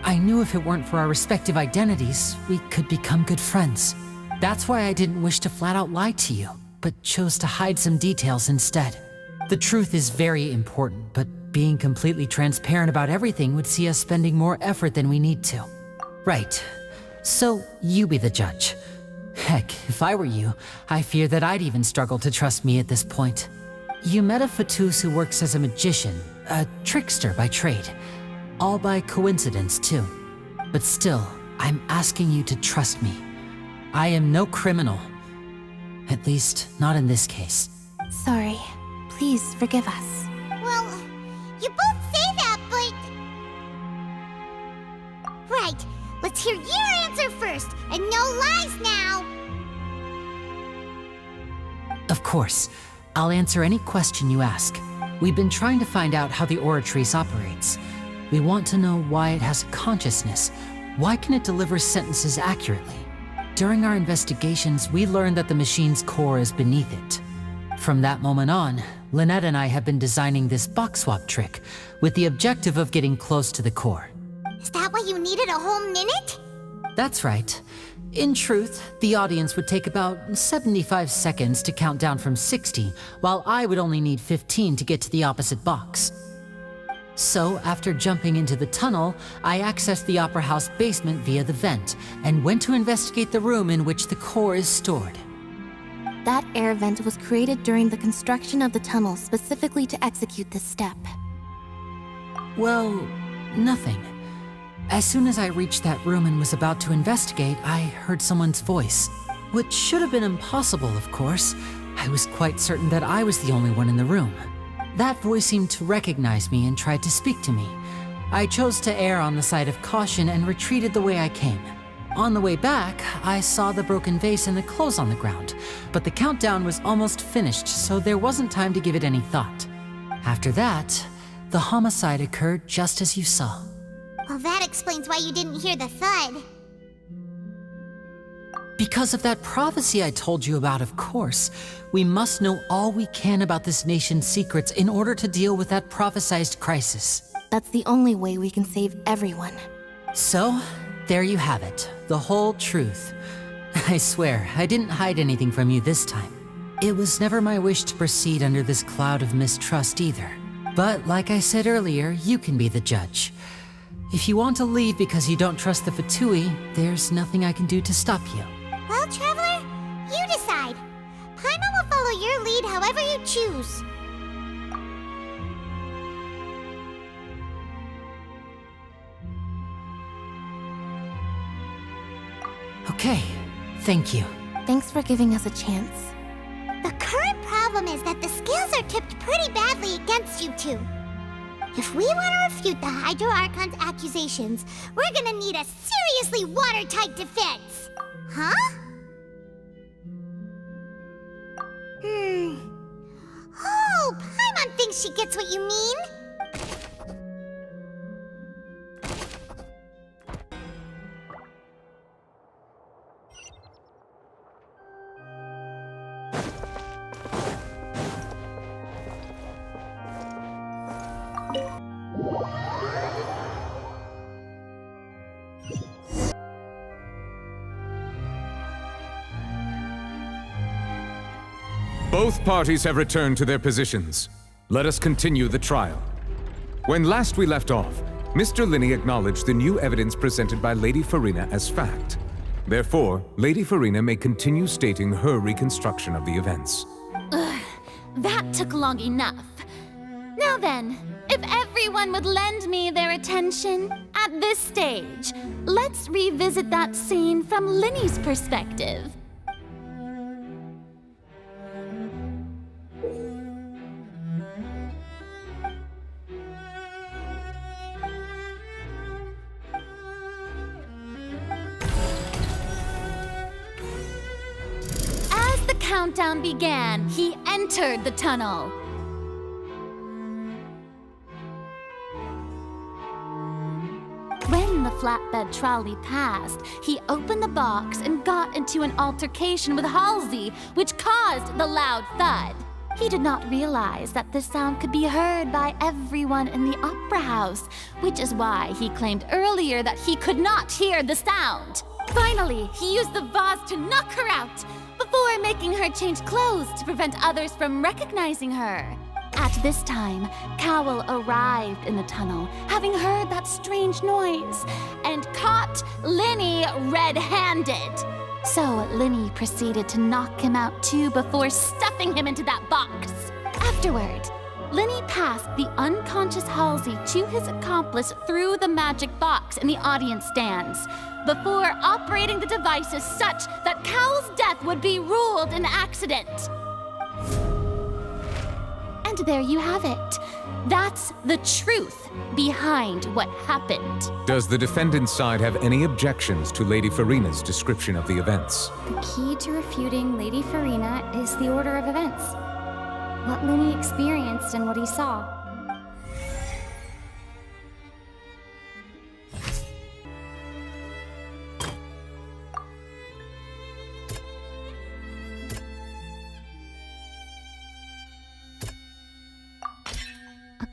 I knew if it weren't for our respective identities, we could become good friends. That's why I didn't wish to flat out lie to you, but chose to hide some details instead. The truth is very important, but being completely transparent about everything would see us spending more effort than we need to. Right. So, you be the judge. Heck, if I were you, I fear that I'd even struggle to trust me at this point. You met a Fatus who works as a magician, a trickster by trade. All by coincidence, too. But still, I'm asking you to trust me. I am no criminal. At least, not in this case. Sorry. Please forgive us. Well, you both say that, but... Right, let's hear your answer first, and no lies now! Of course. I'll answer any question you ask. We've been trying to find out how the Oratrice operates. We want to know why it has a consciousness. Why can it deliver sentences accurately? During our investigations, we learned that the machine's core is beneath it. From that moment on, Lynette and I have been designing this box swap trick with the objective of getting close to the core. Is that why you needed a whole minute? That's right. In truth, the audience would take about 75 seconds to count down from 60, while I would only need 15 to get to the opposite box. So, after jumping into the tunnel, I accessed the Opera House basement via the vent, and went to investigate the room in which the core is stored. That air vent was created during the construction of the tunnel specifically to execute this step. Well, nothing. As soon as I reached that room and was about to investigate, I heard someone's voice. Which should have been impossible, of course. I was quite certain that I was the only one in the room. That voice seemed to recognize me and tried to speak to me. I chose to err on the side of caution and retreated the way I came. On the way back, I saw the broken vase and the clothes on the ground, but the countdown was almost finished, so there wasn't time to give it any thought. After that, the homicide occurred just as you saw. Well, that explains why you didn't hear the thud. Because of that prophecy I told you about, of course. We must know all we can about this nation's secrets in order to deal with that prophesized crisis. That's the only way we can save everyone. So, there you have it. The whole truth. I swear, I didn't hide anything from you this time. It was never my wish to proceed under this cloud of mistrust either. But like I said earlier, you can be the judge. If you want to leave because you don't trust the Fatui, there's nothing I can do to stop you. Well, Traveler, you decide. Paimon will follow your lead however you choose. Okay, thank you. Thanks for giving us a chance. The current problem is that the scales are tipped pretty badly against you two. If we want to refute the Hydro Archon's accusations, we're gonna need a seriously watertight defense. Huh? Oh, Paimon thinks she gets what you mean. Both parties have returned to their positions. Let us continue the trial. When last we left off, Mr. Linney acknowledged the new evidence presented by Lady Farina as fact. Therefore, Lady Farina may continue stating her reconstruction of the events. Ugh, that took long enough. Now then, if everyone would lend me their attention at this stage, let's revisit that scene from Linney's perspective. Countdown began, he entered the tunnel. When the flatbed trolley passed, he opened the box and got into an altercation with Halsey, which caused the loud thud. He did not realize that this sound could be heard by everyone in the Opera House, which is why he claimed earlier that he could not hear the sound. Finally, he used the vase to knock her out, before making her change clothes to prevent others from recognizing her. At this time, Cowell arrived in the tunnel, having heard that strange noise, and caught Linney red-handed. So Linney proceeded to knock him out too before stuffing him into that box. Afterward, Linney passed the unconscious Halsey to his accomplice through the magic box in the audience stands, before operating the devices such that Cowell's death would be ruled an accident. And there you have it. That's the truth behind what happened. Does the defendant's side have any objections to Lady Farina's description of the events? The key to refuting Lady Farina is the order of events. What Linney experienced and what he saw.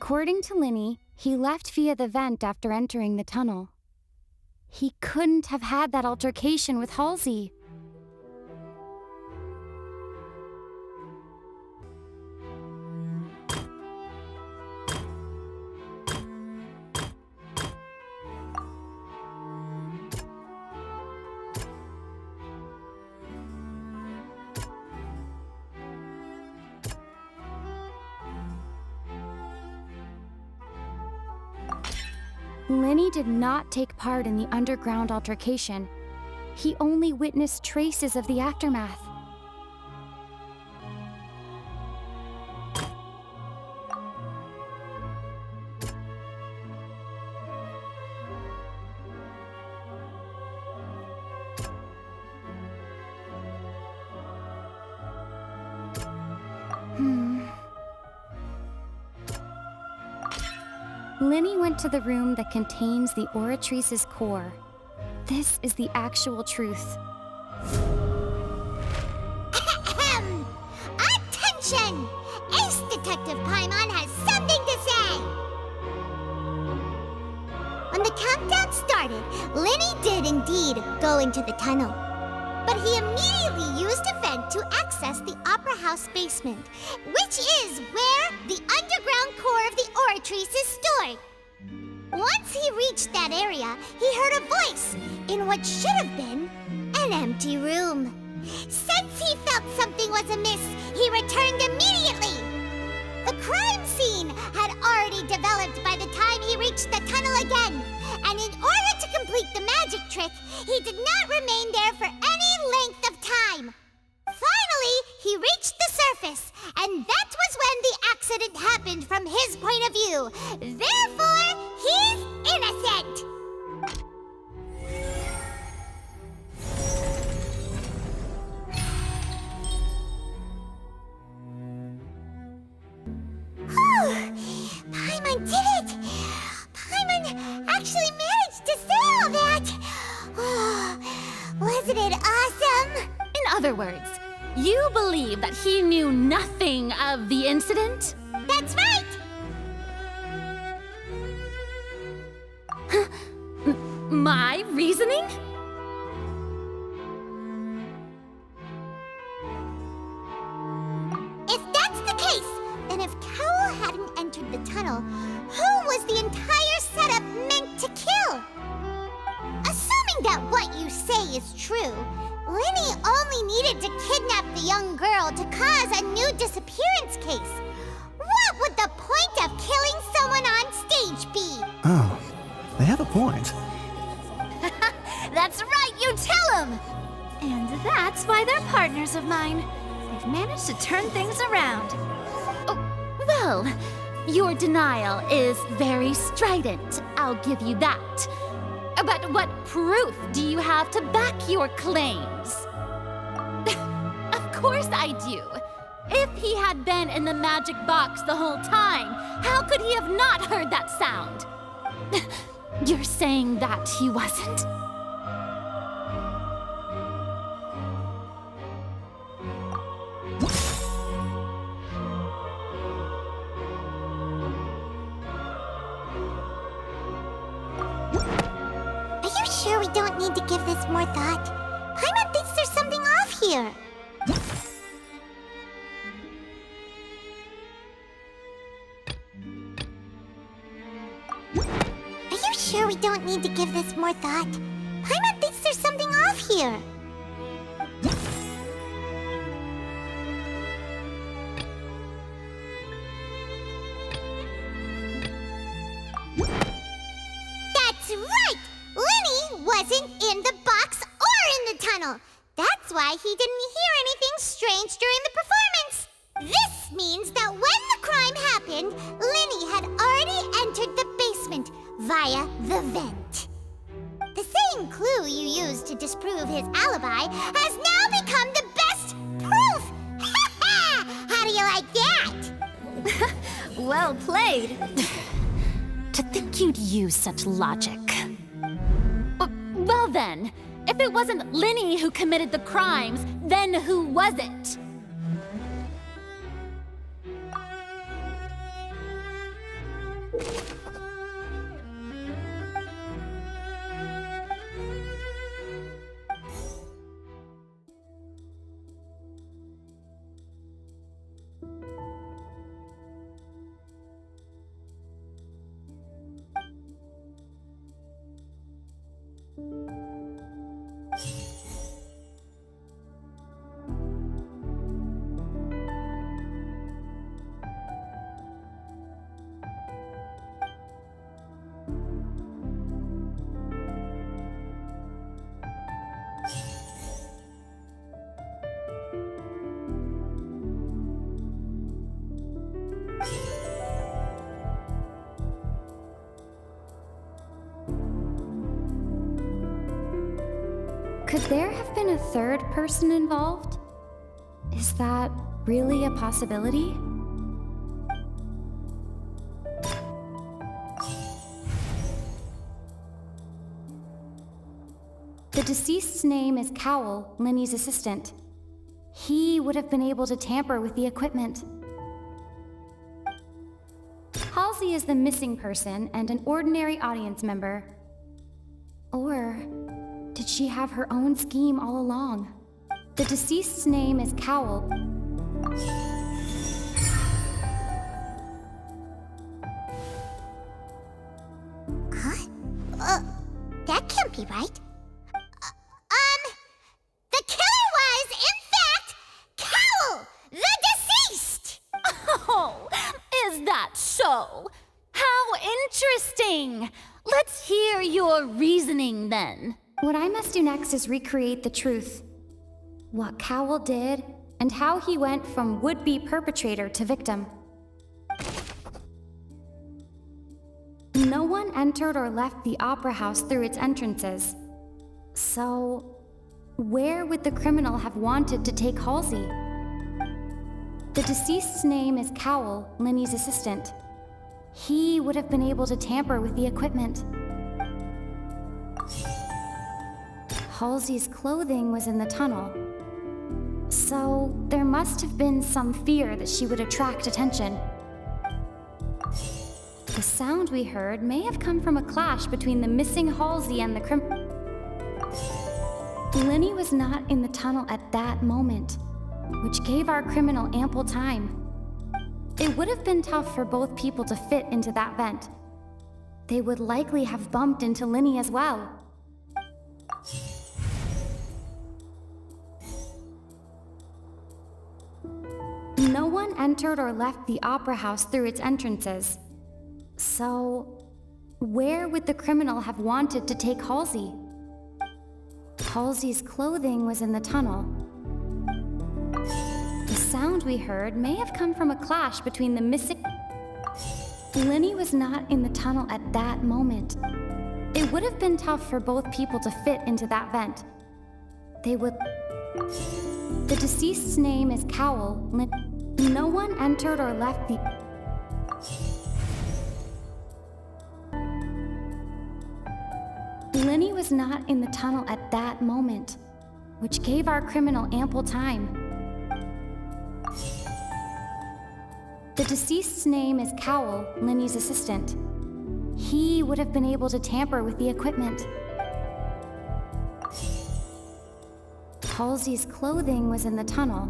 According to Linny, he left via the vent after entering the tunnel. He couldn't have had that altercation with Halsey. Linny did not take part in the underground altercation. He only witnessed traces of the aftermath. Linny went to the room that contains the Oratrice's core. This is the actual truth. Attention! Ace Detective Paimon has something to say! When the countdown started, Linny did indeed go into the tunnel. But he immediately used a vent to access the Opera House basement, which is where the underground core of the Oratrice is stored. Once he reached that area, he heard a voice in what should have been an empty room. Since he felt something was amiss, he returned immediately. The crime scene had already developed by the time he reached the tunnel again, and in order to complete the magic trick, he did not remain there for any length of time. Finally, he reached the surface, and that was when the accident happened from his point of view. Therefore, he's innocent! Paimon did it! Paimon actually managed to say all that! Wasn't it awesome? In other words, you believe that he knew nothing of the incident? That's right! My reasoning? If that's the case, then if Cowell hadn't entered the tunnel, who was the entire setup meant to kill? Assuming that what you say is true, Linny only needed to kidnap the young girl to cause a new disappearance case. What would the point of killing someone on stage be? Oh, they have a point. That's right, you tell him! And that's why they're partners of mine. They've managed to turn things around. Oh, well, your denial is very strident, I'll give you that. But what proof do you have to back your claims? Of course I do. If he had been in the magic box the whole time, how could he have not heard that sound? You're saying that he wasn't? Are you sure we don't need to give this more thought? Paimon thinks there's something off here. Are you sure we don't need to give this more thought? Paimon thinks there's something off here. That's right! Linny wasn't in the box or in the tunnel. That's why he didn't hear anything strange during the performance. This means that when the crime happened, Linny had already entered the basement via the vent. The same clue you used to disprove his alibi has now become the best proof! Ha ha! How do you like that? Well played. To think you'd use such logic. Well then, if it wasn't Linny who committed the crimes, then who was it? Could there have been a third person involved? Is that really a possibility? The deceased's name is Cowell, Linny's assistant. He would have been able to tamper with the equipment. Halsey is the missing person and an ordinary audience member. Or did she have her own scheme all along? The deceased's name is Cowell. Huh? That can't be right. The killer was, in fact, Cowell, the deceased! Oh, is that so? How interesting! Let's hear your reasoning then. What I must do next is recreate the truth. What Cowell did, and how he went from would-be perpetrator to victim. No one entered or left the Opera House through its entrances. So, where would the criminal have wanted to take Halsey? The deceased's name is Cowell, Linny's assistant. He would have been able to tamper with the equipment. Halsey's clothing was in the tunnel. So, there must have been some fear that she would attract attention. The sound we heard may have come from a clash between the missing Halsey and the criminal. Linny was not in the tunnel at that moment, which gave our criminal ample time. It would have been tough for both people to fit into that vent. They would likely have bumped into Linny as well. No one entered or left the Opera House through its entrances. So, where would the criminal have wanted to take Halsey? Halsey's clothing was in the tunnel. The sound we heard may have come from a clash between the missing... Linny was not in the tunnel at that moment. It would have been tough for both people to fit into that vent. They would... The deceased's name is Cowell. No one entered or left the... Linny was not in the tunnel at that moment, which gave our criminal ample time. The deceased's name is Cowell, Linny's assistant. He would have been able to tamper with the equipment. Halsey's clothing was in the tunnel.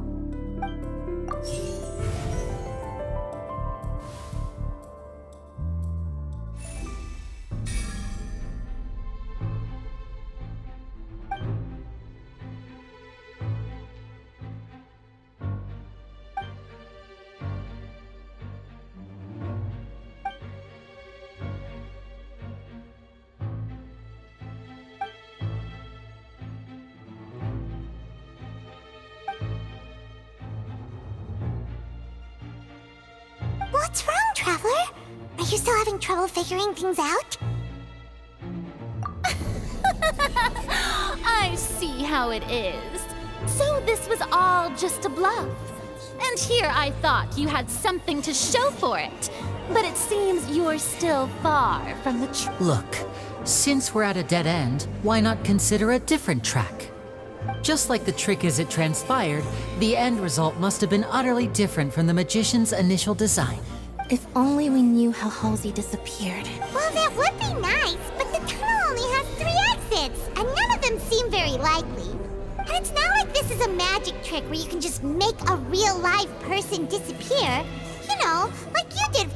What's wrong, Traveler? Are you still having trouble figuring things out? I see how it is. So this was all just a bluff. And here I thought you had something to show for it. But it seems you're still far from the truth. Look, since we're at a dead end, why not consider a different track? Just like the trick as it transpired, the end result must have been utterly different from the magician's initial design. If only we knew how Halsey disappeared. Well, that would be nice, but the tunnel only has 3 exits, and none of them seem very likely. And it's not like this is a magic trick where you can just make a real live person disappear. You know, like you did.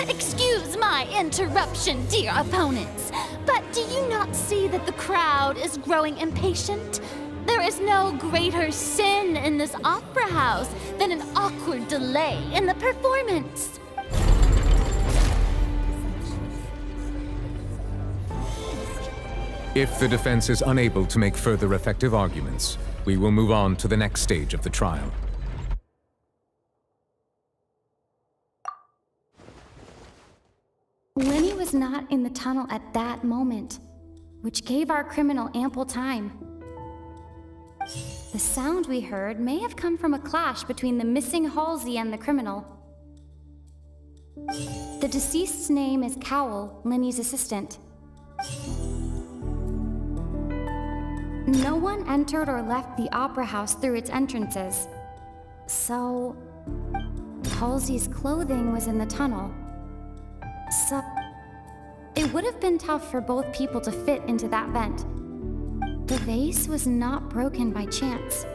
Excuse my interruption, dear opponents, but do you not see that the crowd is growing impatient? There is no greater sin in this opera house than an awkward delay in the performance. If the defense is unable to make further effective arguments, we will move on to the next stage of the trial. Linny was was not in the tunnel at that moment, which gave our criminal ample time. The sound we heard may have come from a clash between the missing Halsey and the criminal. The deceased's name is Cowell, Linny's assistant. No one entered or left the Opera House through its entrances. So, Halsey's clothing was in the tunnel. So, it would have been tough for both people to fit into that vent. The vase was not broken by chance.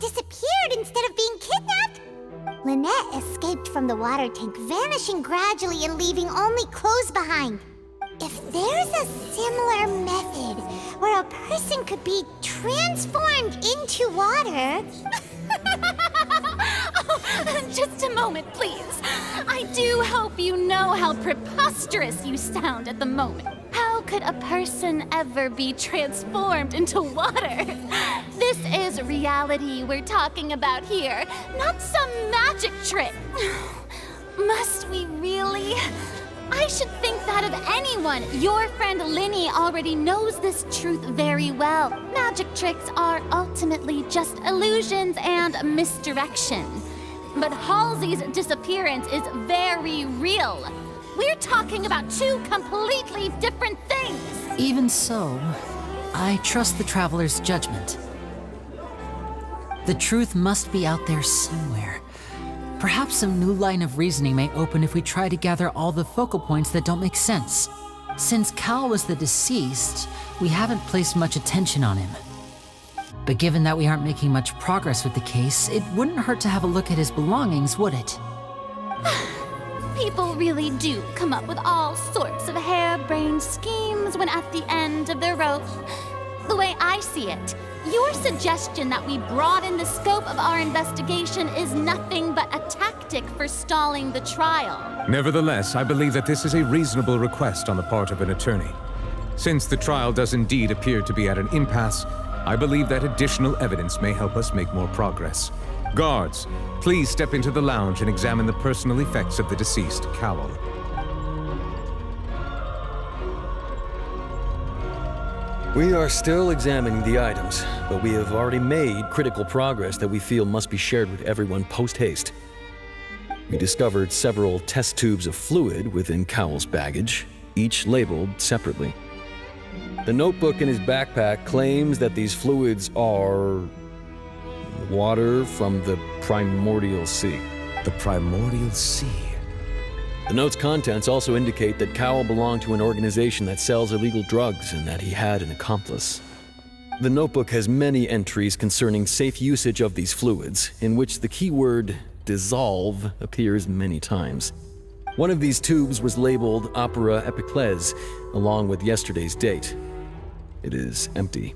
Disappeared instead of being kidnapped. Lynette escaped from the water tank, vanishing gradually and leaving only clothes behind. If there's a similar method where a person could be transformed into water... Oh, just a moment, please. I do hope you know how preposterous you sound at the moment. How could a person ever be transformed into water? This is reality we're talking about here, not some magic trick. Must we really? I should think that of anyone. Your friend Linny already knows this truth very well. Magic tricks are ultimately just illusions and misdirection. But Halsey's disappearance is very real. We're talking about two completely different things. Even so, I trust the traveler's judgment. The truth must be out there somewhere. Perhaps some new line of reasoning may open if we try to gather all the focal points that don't make sense. Since Cal was the deceased, we haven't placed much attention on him. But given that we aren't making much progress with the case, it wouldn't hurt to have a look at his belongings, would it? People really do come up with all sorts of harebrained schemes when at the end of their rope. The way I see it, your suggestion that we broaden the scope of our investigation is nothing but a tactic for stalling the trial. Nevertheless, I believe that this is a reasonable request on the part of an attorney. Since the trial does indeed appear to be at an impasse, I believe that additional evidence may help us make more progress. Guards, please step into the lounge and examine the personal effects of the deceased, Cowell. We are still examining the items, but we have already made critical progress that we feel must be shared with everyone post-haste. We discovered several test tubes of fluid within Cowell's baggage, each labeled separately. The notebook in his backpack claims that these fluids are... water from the Primordial Sea. The Primordial Sea? The note's contents also indicate that Cowell belonged to an organization that sells illegal drugs and that he had an accomplice. The notebook has many entries concerning safe usage of these fluids, in which the keyword dissolve appears many times. One of these tubes was labeled Opera Epiclese, along with yesterday's date. It is empty.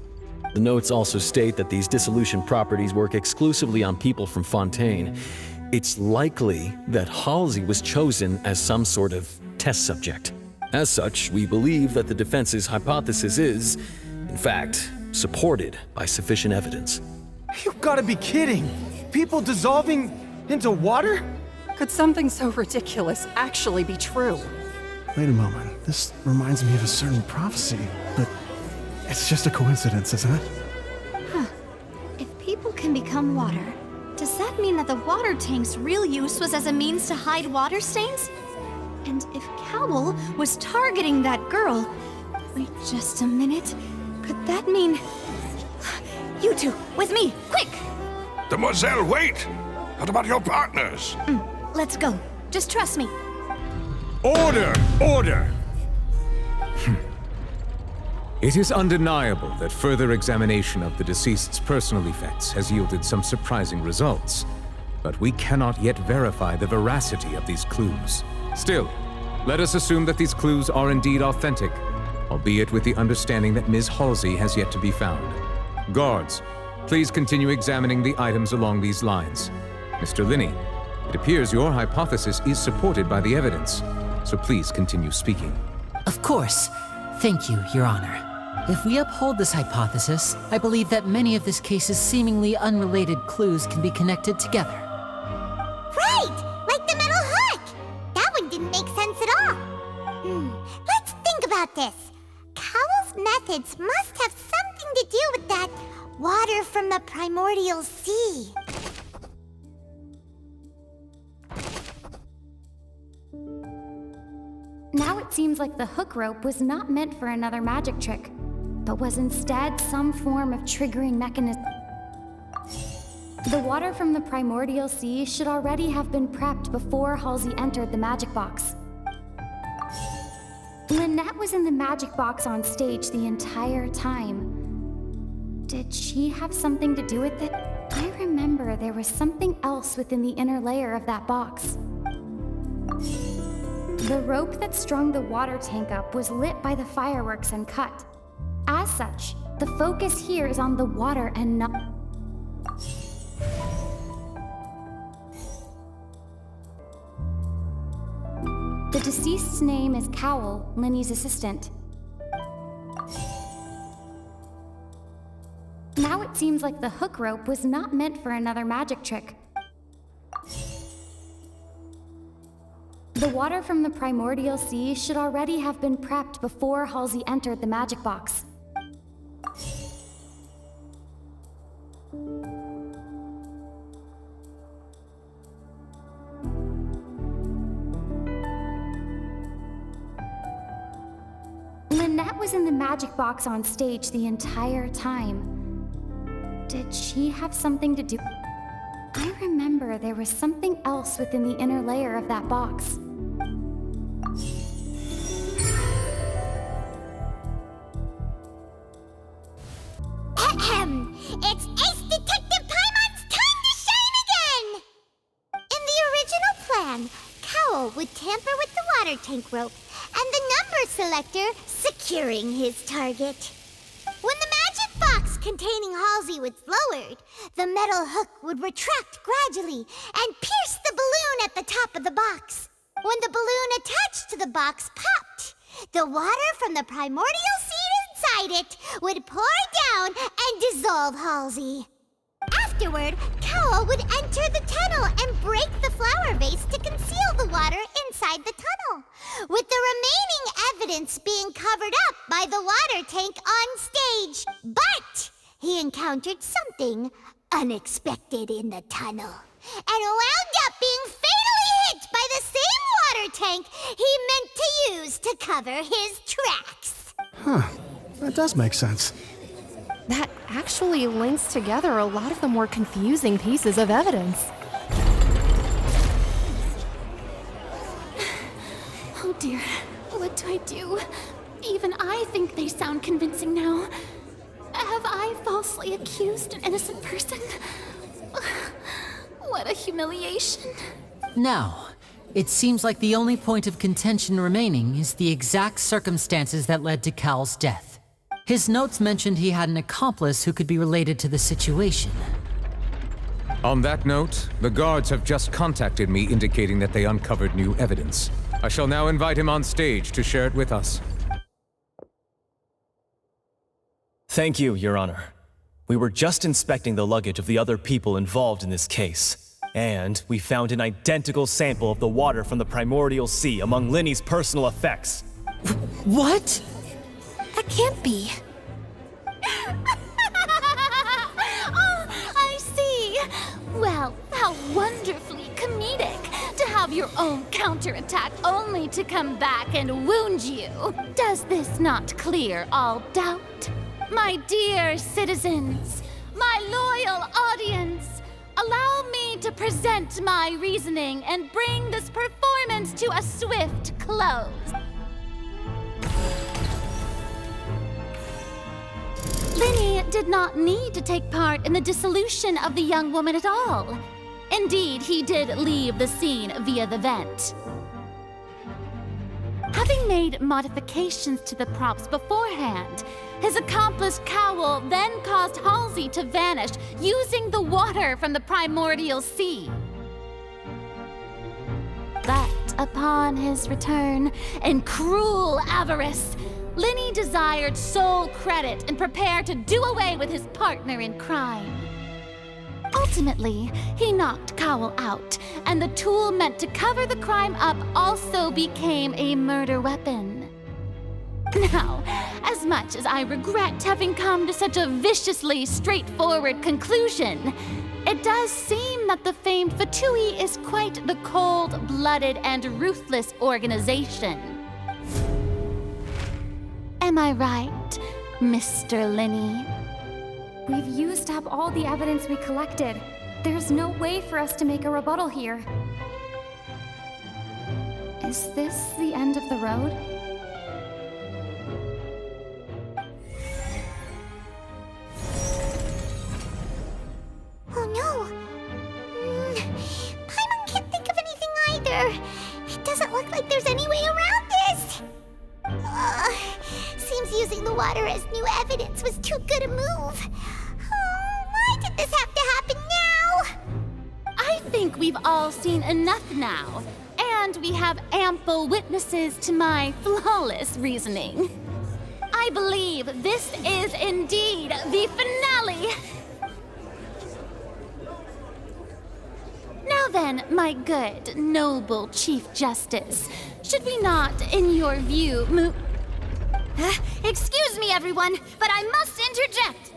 The notes also state that these dissolution properties work exclusively on people from Fontaine. It's likely that Halsey was chosen as some sort of test subject. As such, we believe that the defense's hypothesis is, in fact, supported by sufficient evidence. You've got to be kidding! People dissolving into water? Could something so ridiculous actually be true? Wait a moment. This reminds me of a certain prophecy, but it's just a coincidence, isn't it? Huh. If people can become water, does that mean that the water tank's real use was as a means to hide water stains? And if Cowell was targeting that girl... Wait just a minute. Could that mean... You two, with me, quick! Demoiselle, wait! What about your partners? Let's go. Just trust me. Order! Order! It is undeniable that further examination of the deceased's personal effects has yielded some surprising results, but we cannot yet verify the veracity of these clues. Still, let us assume that these clues are indeed authentic, albeit with the understanding that Ms. Halsey has yet to be found. Guards, please continue examining the items along these lines. Mr. Linney, it appears your hypothesis is supported by the evidence, so please continue speaking. Of course. Thank you, Your Honor. If we uphold this hypothesis, I believe that many of this case's seemingly unrelated clues can be connected together. Right! Like the metal hook! That one didn't make sense at all. Let's think about this. Cowell's methods must have something to do with that water from the primordial sea. Now it seems like the hook rope was not meant for another magic trick, but was instead some form of triggering mechanism. The water from the primordial sea should already have been prepped before Halsey entered the magic box. Lynette was in the magic box on stage the entire time. Did she have something to do with it? I remember there was something else within the inner layer of that box. The rope that strung the water tank up was lit by the fireworks and cut. As such, the focus here is on the water and not... The deceased's name is Cowell, Linny's assistant. Now it seems like the hook rope was not meant for another magic trick. The water from the primordial sea should already have been prepped before Halsey entered the magic box. Lynette was in the magic box on stage the entire time. Did she have something to do? I remember there was something else within the inner layer of that box. It's Ace Detective Paimon's time to shine again! In the original plan, Cowell would tamper with the water tank rope and the number selector securing his target. When the magic box containing Halsey was lowered, the metal hook would retract gradually and pierce the balloon at the top of the box. When the balloon attached to the box popped, the water from the primordial seed inside it would pour down and dissolve Halsey. Afterward, Cowell would enter the tunnel and break the flower vase to conceal the water inside the tunnel, with the remaining evidence being covered up by the water tank on stage. But he encountered something unexpected in the tunnel and wound up being fatally hit by the same water tank he meant to use to cover his tracks. Huh. That does make sense. That actually links together a lot of the more confusing pieces of evidence. Oh dear, what do I do? Even I think they sound convincing now. Have I falsely accused an innocent person? What a humiliation. Now, it seems like the only point of contention remaining is the exact circumstances that led to Cal's death. His notes mentioned he had an accomplice who could be related to the situation. On that note, the guards have just contacted me indicating that they uncovered new evidence. I shall now invite him on stage to share it with us. Thank you, Your Honor. We were just inspecting the luggage of the other people involved in this case, and we found an identical sample of the water from the primordial sea among Linny's personal effects. What? That can't be. Oh, I see. Well, how wonderfully comedic to have your own counterattack only to come back and wound you. Does this not clear all doubt? My dear citizens, my loyal audience, allow me to present my reasoning and bring this performance to a swift close. Linny did not need to take part in the dissolution of the young woman at all. Indeed, he did leave the scene via the vent. Having made modifications to the props beforehand, his accomplice Cowell then caused Halsey to vanish using the water from the primordial sea. But upon his return, in cruel avarice, Linny desired sole credit and prepared to do away with his partner in crime. Ultimately, he knocked Cowell out, and the tool meant to cover the crime up also became a murder weapon. Now, as much as I regret having come to such a viciously straightforward conclusion, it does seem that the famed Fatui is quite the cold-blooded and ruthless organization. Am I right, Mr. Linny? We've used up all the evidence we collected. There's no way for us to make a rebuttal here. Is this the end of the road? Oh no! Paimon can't think of anything either. It doesn't look like there's any way around this. Seems using the water as new evidence was too good a move. Why did this have to happen now? I think we've all seen enough now, and we have ample witnesses to my flawless reasoning. I believe this is indeed the finale. Now then, my good, noble Chief Justice, should we not, in your view, move... Excuse me, everyone, but I must interject.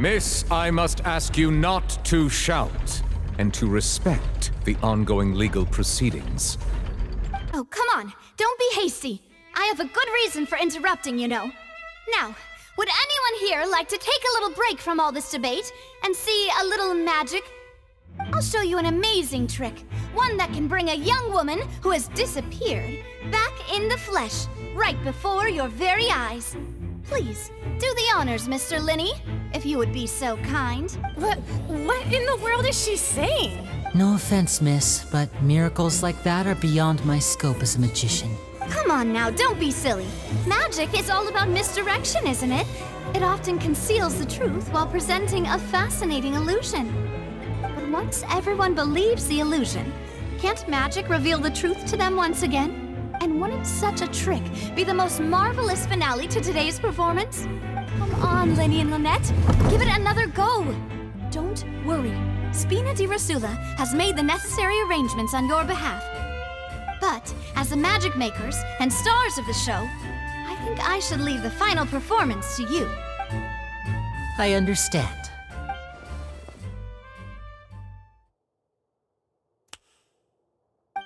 Miss, I must ask you not to shout, and to respect the ongoing legal proceedings. Oh, come on. Don't be hasty. I have a good reason for interrupting, you know. Now, would anyone here like to take a little break from all this debate and see a little magic? I'll show you an amazing trick. One that can bring a young woman who has disappeared back in the flesh, right before your very eyes. Please, do the honors, Mr. Linny, if you would be so kind. What in the world is she saying? No offense, miss, but miracles like that are beyond my scope as a magician. Come on now, don't be silly. Magic is all about misdirection, isn't it? It often conceals the truth while presenting a fascinating illusion. But once everyone believes the illusion, can't magic reveal the truth to them once again? And wouldn't such a trick be the most marvelous finale to today's performance? Come on, Linny and Lynette, give it another go. Don't worry, Spina di Rosula has made the necessary arrangements on your behalf. But as the magic makers and stars of the show, I think I should leave the final performance to you. I understand.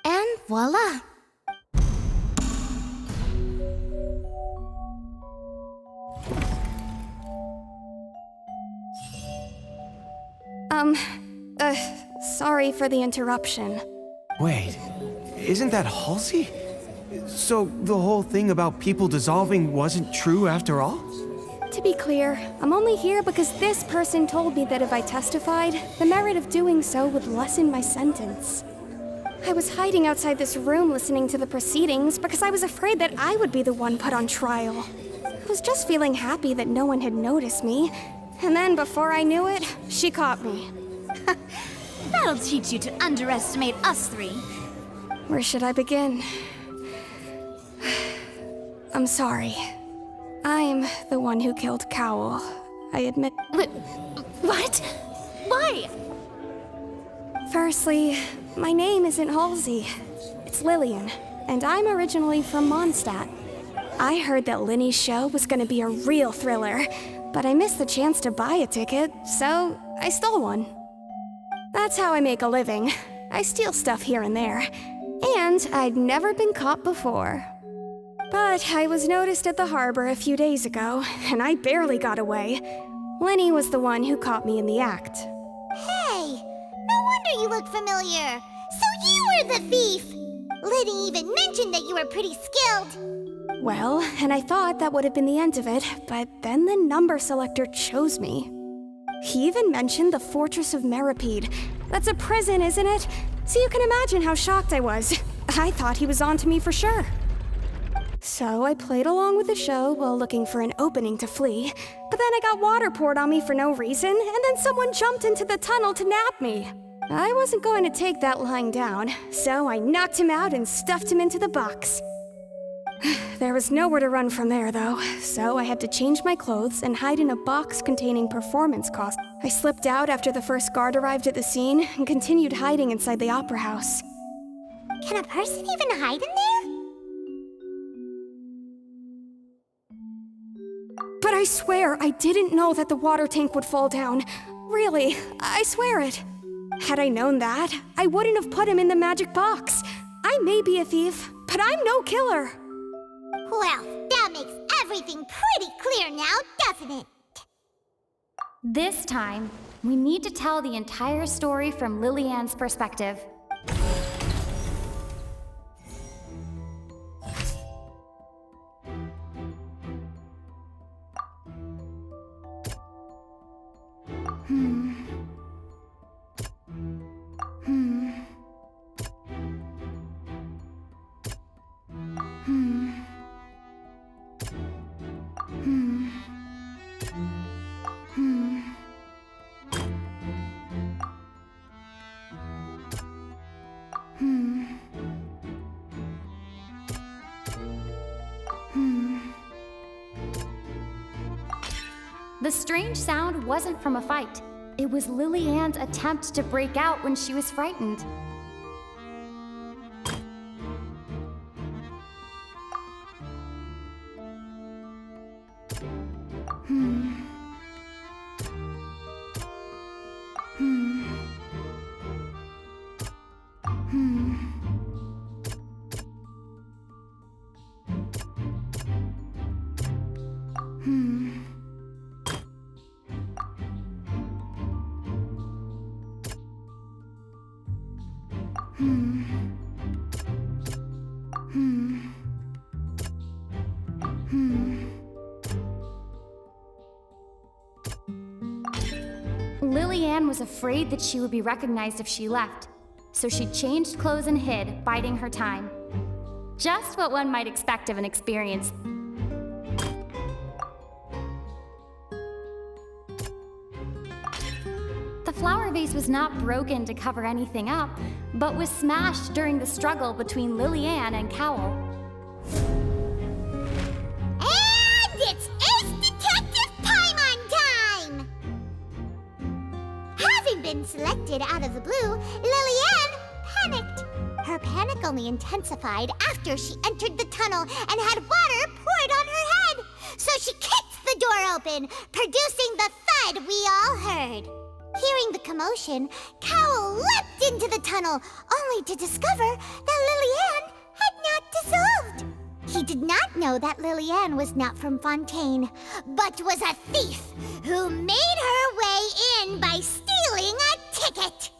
And voila! Sorry for the interruption. Wait, isn't that Halsey? So the whole thing about people dissolving wasn't true after all? To be clear, I'm only here because this person told me that if I testified, the merit of doing so would lessen my sentence. I was hiding outside this room listening to the proceedings because I was afraid that I would be the one put on trial. I was just feeling happy that no one had noticed me, and then before I knew it, she caught me. That'll teach you to underestimate us three. Where should I begin? I'm sorry. I'm the one who killed Cowell. I admit. What? Why? Firstly, my name isn't Halsey. It's Lillian, and I'm originally from Mondstadt. I heard that Linny's show was gonna be a real thriller, but I missed the chance to buy a ticket, so I stole one. That's how I make a living. I steal stuff here and there. And I'd never been caught before. But I was noticed at the harbor a few days ago, and I barely got away. Linny was the one who caught me in the act. Hey, no wonder you look familiar. So you were the thief. Liddy even mentioned that you were pretty skilled. Well, and I thought that would have been the end of it, but then the number selector chose me. He even mentioned the Fortress of Meripede. That's a prison, isn't it? So you can imagine how shocked I was. I thought he was onto me for sure. So I played along with the show while looking for an opening to flee, but then I got water poured on me for no reason, and then someone jumped into the tunnel to nab me. I wasn't going to take that lying down, so I knocked him out and stuffed him into the box. There was nowhere to run from there, though, so I had to change my clothes and hide in a box containing performance costumes. I slipped out after the first guard arrived at the scene and continued hiding inside the opera house. Can a person even hide in there? But I swear I didn't know that the water tank would fall down. Really, I swear it. Had I known that, I wouldn't have put him in the magic box. I may be a thief, but I'm no killer. Well, that makes everything pretty clear now, doesn't it? This time, we need to tell the entire story from Lillian's perspective. The strange sound wasn't from a fight. It was Lillian's attempt to break out when she was frightened. Lillian was afraid that she would be recognized if she left, so she changed clothes and hid, biding her time. Just what one might expect of an experience. The flower vase was not broken to cover anything up, but was smashed during the struggle between Lillian and Cowell. And it's Ace Detective Paimon time! Having been selected out of the blue, Lillian panicked. Her panic only intensified after she entered the tunnel and had water poured on her head. So she kicked the door open, producing the thud we all heard. Hearing the commotion, Cowell leapt into the tunnel, only to discover that Lillian had not dissolved. He did not know that Lillian was not from Fontaine, but was a thief who made her way in by stealing a ticket.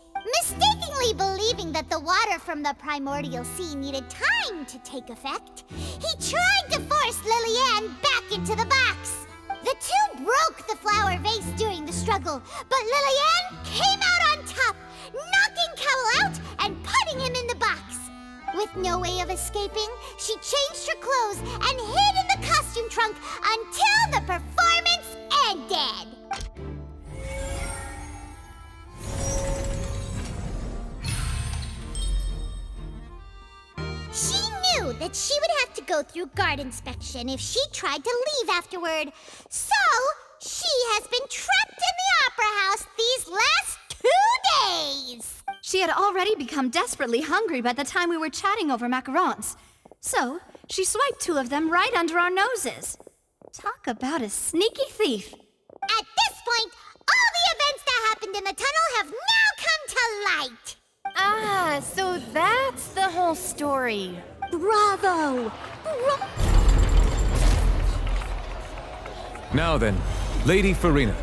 Mistakenly believing that the water from the primordial sea needed time to take effect, he tried to force Lillian back into the box. The two broke the flower vase during the struggle, but Lillian came out on top, knocking Cowell out and putting him in the box. With no way of escaping, she changed her clothes and hid in the costume trunk until the performance ended. She knew that she would have to go through guard inspection if she tried to leave afterward. So, she has been trapped in the opera house these last 2 days. She had already become desperately hungry by the time we were chatting over macarons. So, she swiped 2 of them right under our noses. Talk about a sneaky thief. At this point, all the events that happened in the tunnel have now come to light. Ah, so that's the whole story. Bravo! Now then, Lady Farina,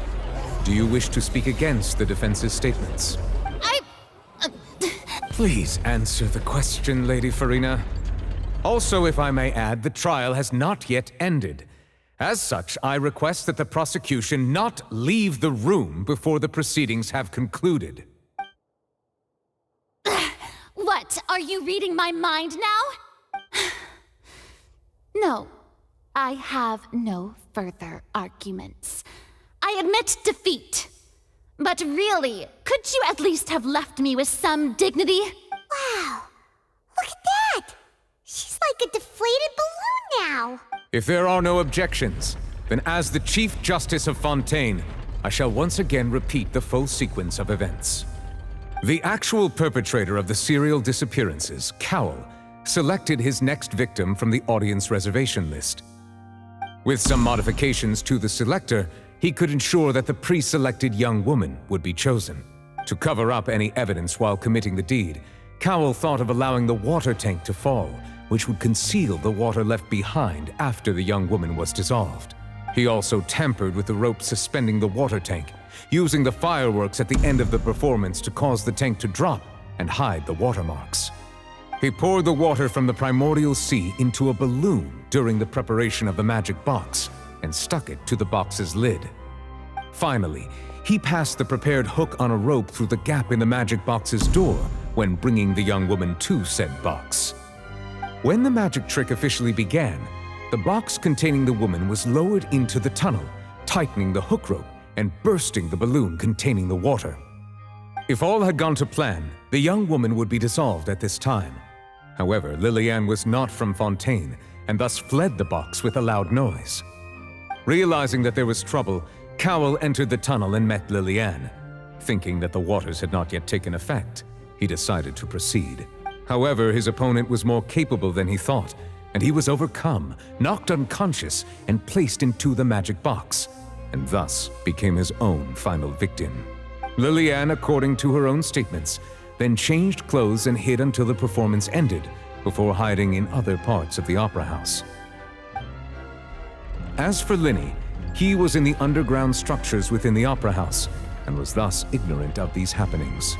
do you wish to speak against the defense's statements? Please answer the question, Lady Farina. Also, if I may add, the trial has not yet ended. As such, I request that the prosecution not leave the room before the proceedings have concluded. What? Are you reading my mind now? No, I have no further arguments. I admit defeat. But really, could you at least have left me with some dignity? Wow, look at that! She's like a deflated balloon If there are no objections, then as the Chief Justice of Fontaine, I shall once again repeat the full sequence of events. The actual perpetrator of the serial disappearances, Cowell, selected his next victim from the audience reservation list. With some modifications to the selector, he could ensure that the pre-selected young woman would be chosen. To cover up any evidence while committing the deed, Cowell thought of allowing the water tank to fall, which would conceal the water left behind after the young woman was dissolved. He also tampered with the rope suspending the water tank, using the fireworks at the end of the performance to cause the tank to drop and hide the watermarks. He poured the water from the primordial sea into a balloon during the preparation of the magic box and stuck it to the box's lid. Finally, he passed the prepared hook on a rope through the gap in the magic box's door when bringing the young woman to said box. When the magic trick officially began, the box containing the woman was lowered into the tunnel, tightening the hook rope and bursting the balloon containing the water. If all had gone to plan, the young woman would be dissolved at this time. However, Lillian was not from Fontaine and thus fled the box with a loud noise. Realizing that there was trouble, Cowell entered the tunnel and met Lillian. Thinking that the waters had not yet taken effect, he decided to proceed. However, his opponent was more capable than he thought, and he was overcome, knocked unconscious, and placed into the magic box, and thus became his own final victim. Lillian, according to her own statements, then changed clothes and hid until the performance ended, before hiding in other parts of the opera house. As for Linny, he was in the underground structures within the opera house, and was thus ignorant of these happenings.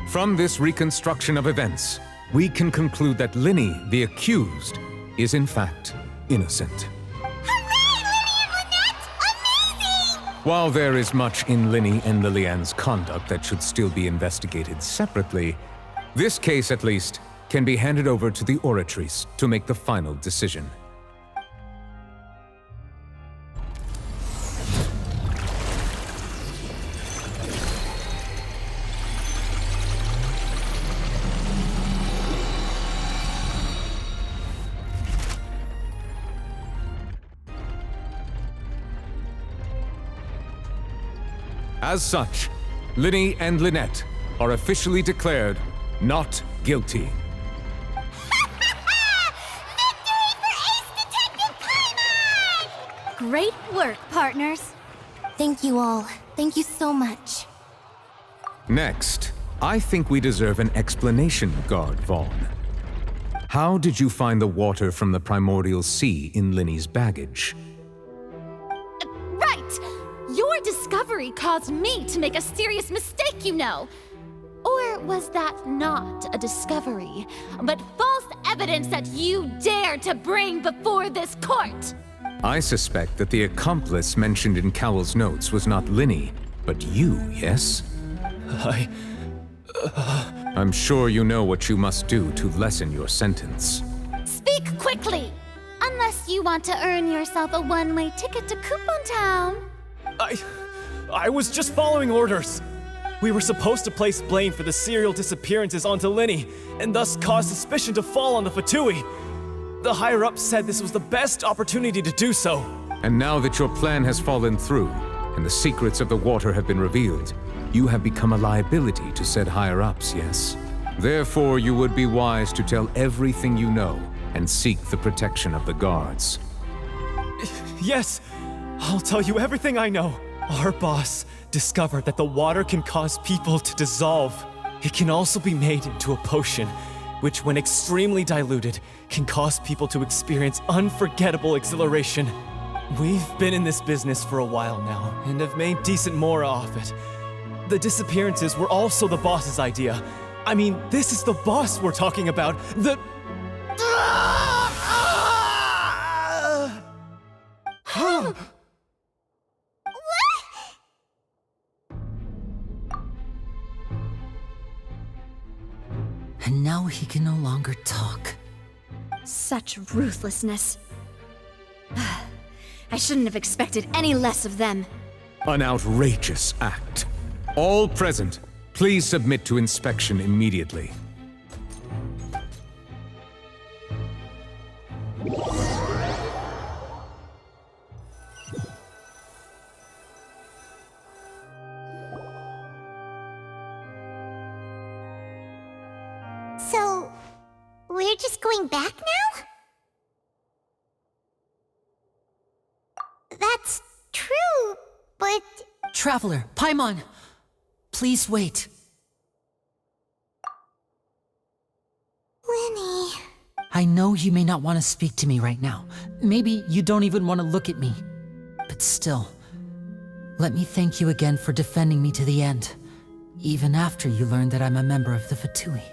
From this reconstruction of events, we can conclude that Linny, the accused, is in fact innocent. While there is much in Linny and Lillian's conduct that should still be investigated separately, this case at least can be handed over to the Oratrice to make the final decision. As such, Linny and Lynette are officially declared not guilty. Great work, partners. Thank you all. Thank you so much. Next, I think we deserve an explanation, Guard Vaughn. How did you find the water from the primordial sea in Linny's baggage? Right! Your discovery caused me to make a serious mistake, you know. Or was that not a discovery, but false evidence that you dared to bring before this court? I suspect that the accomplice mentioned in Cowell's notes was not Linny, but you, yes? I'm sure you know what you must do to lessen your sentence. Speak quickly! Unless you want to earn yourself a one-way ticket to Coupon Town. I was just following orders. We were supposed to place blame for the serial disappearances onto Linny, and thus cause suspicion to fall on the Fatui. The higher-ups said this was the best opportunity to do so. And now that your plan has fallen through, and the secrets of the water have been revealed, you have become a liability to said higher-ups, yes? Therefore, you would be wise to tell everything you know, and seek the protection of the guards. Yes, I'll tell you everything I know. Our boss discovered that the water can cause people to dissolve. It can also be made into a potion, which when extremely diluted, can cause people to experience unforgettable exhilaration. We've been in this business for a while now, and have made decent Mora off it. The disappearances were also the boss's idea. I mean, this is the boss we're talking about. And now he can no longer talk. Such ruthlessness. I shouldn't have expected any less of them. An outrageous act. All present, please submit to inspection immediately. So, we're just going back now? That's true, but... Traveler, Paimon! Please wait. Lenny... I know you may not want to speak to me right now. Maybe you don't even want to look at me. But still, let me thank you again for defending me to the end, even after you learned that I'm a member of the Fatui.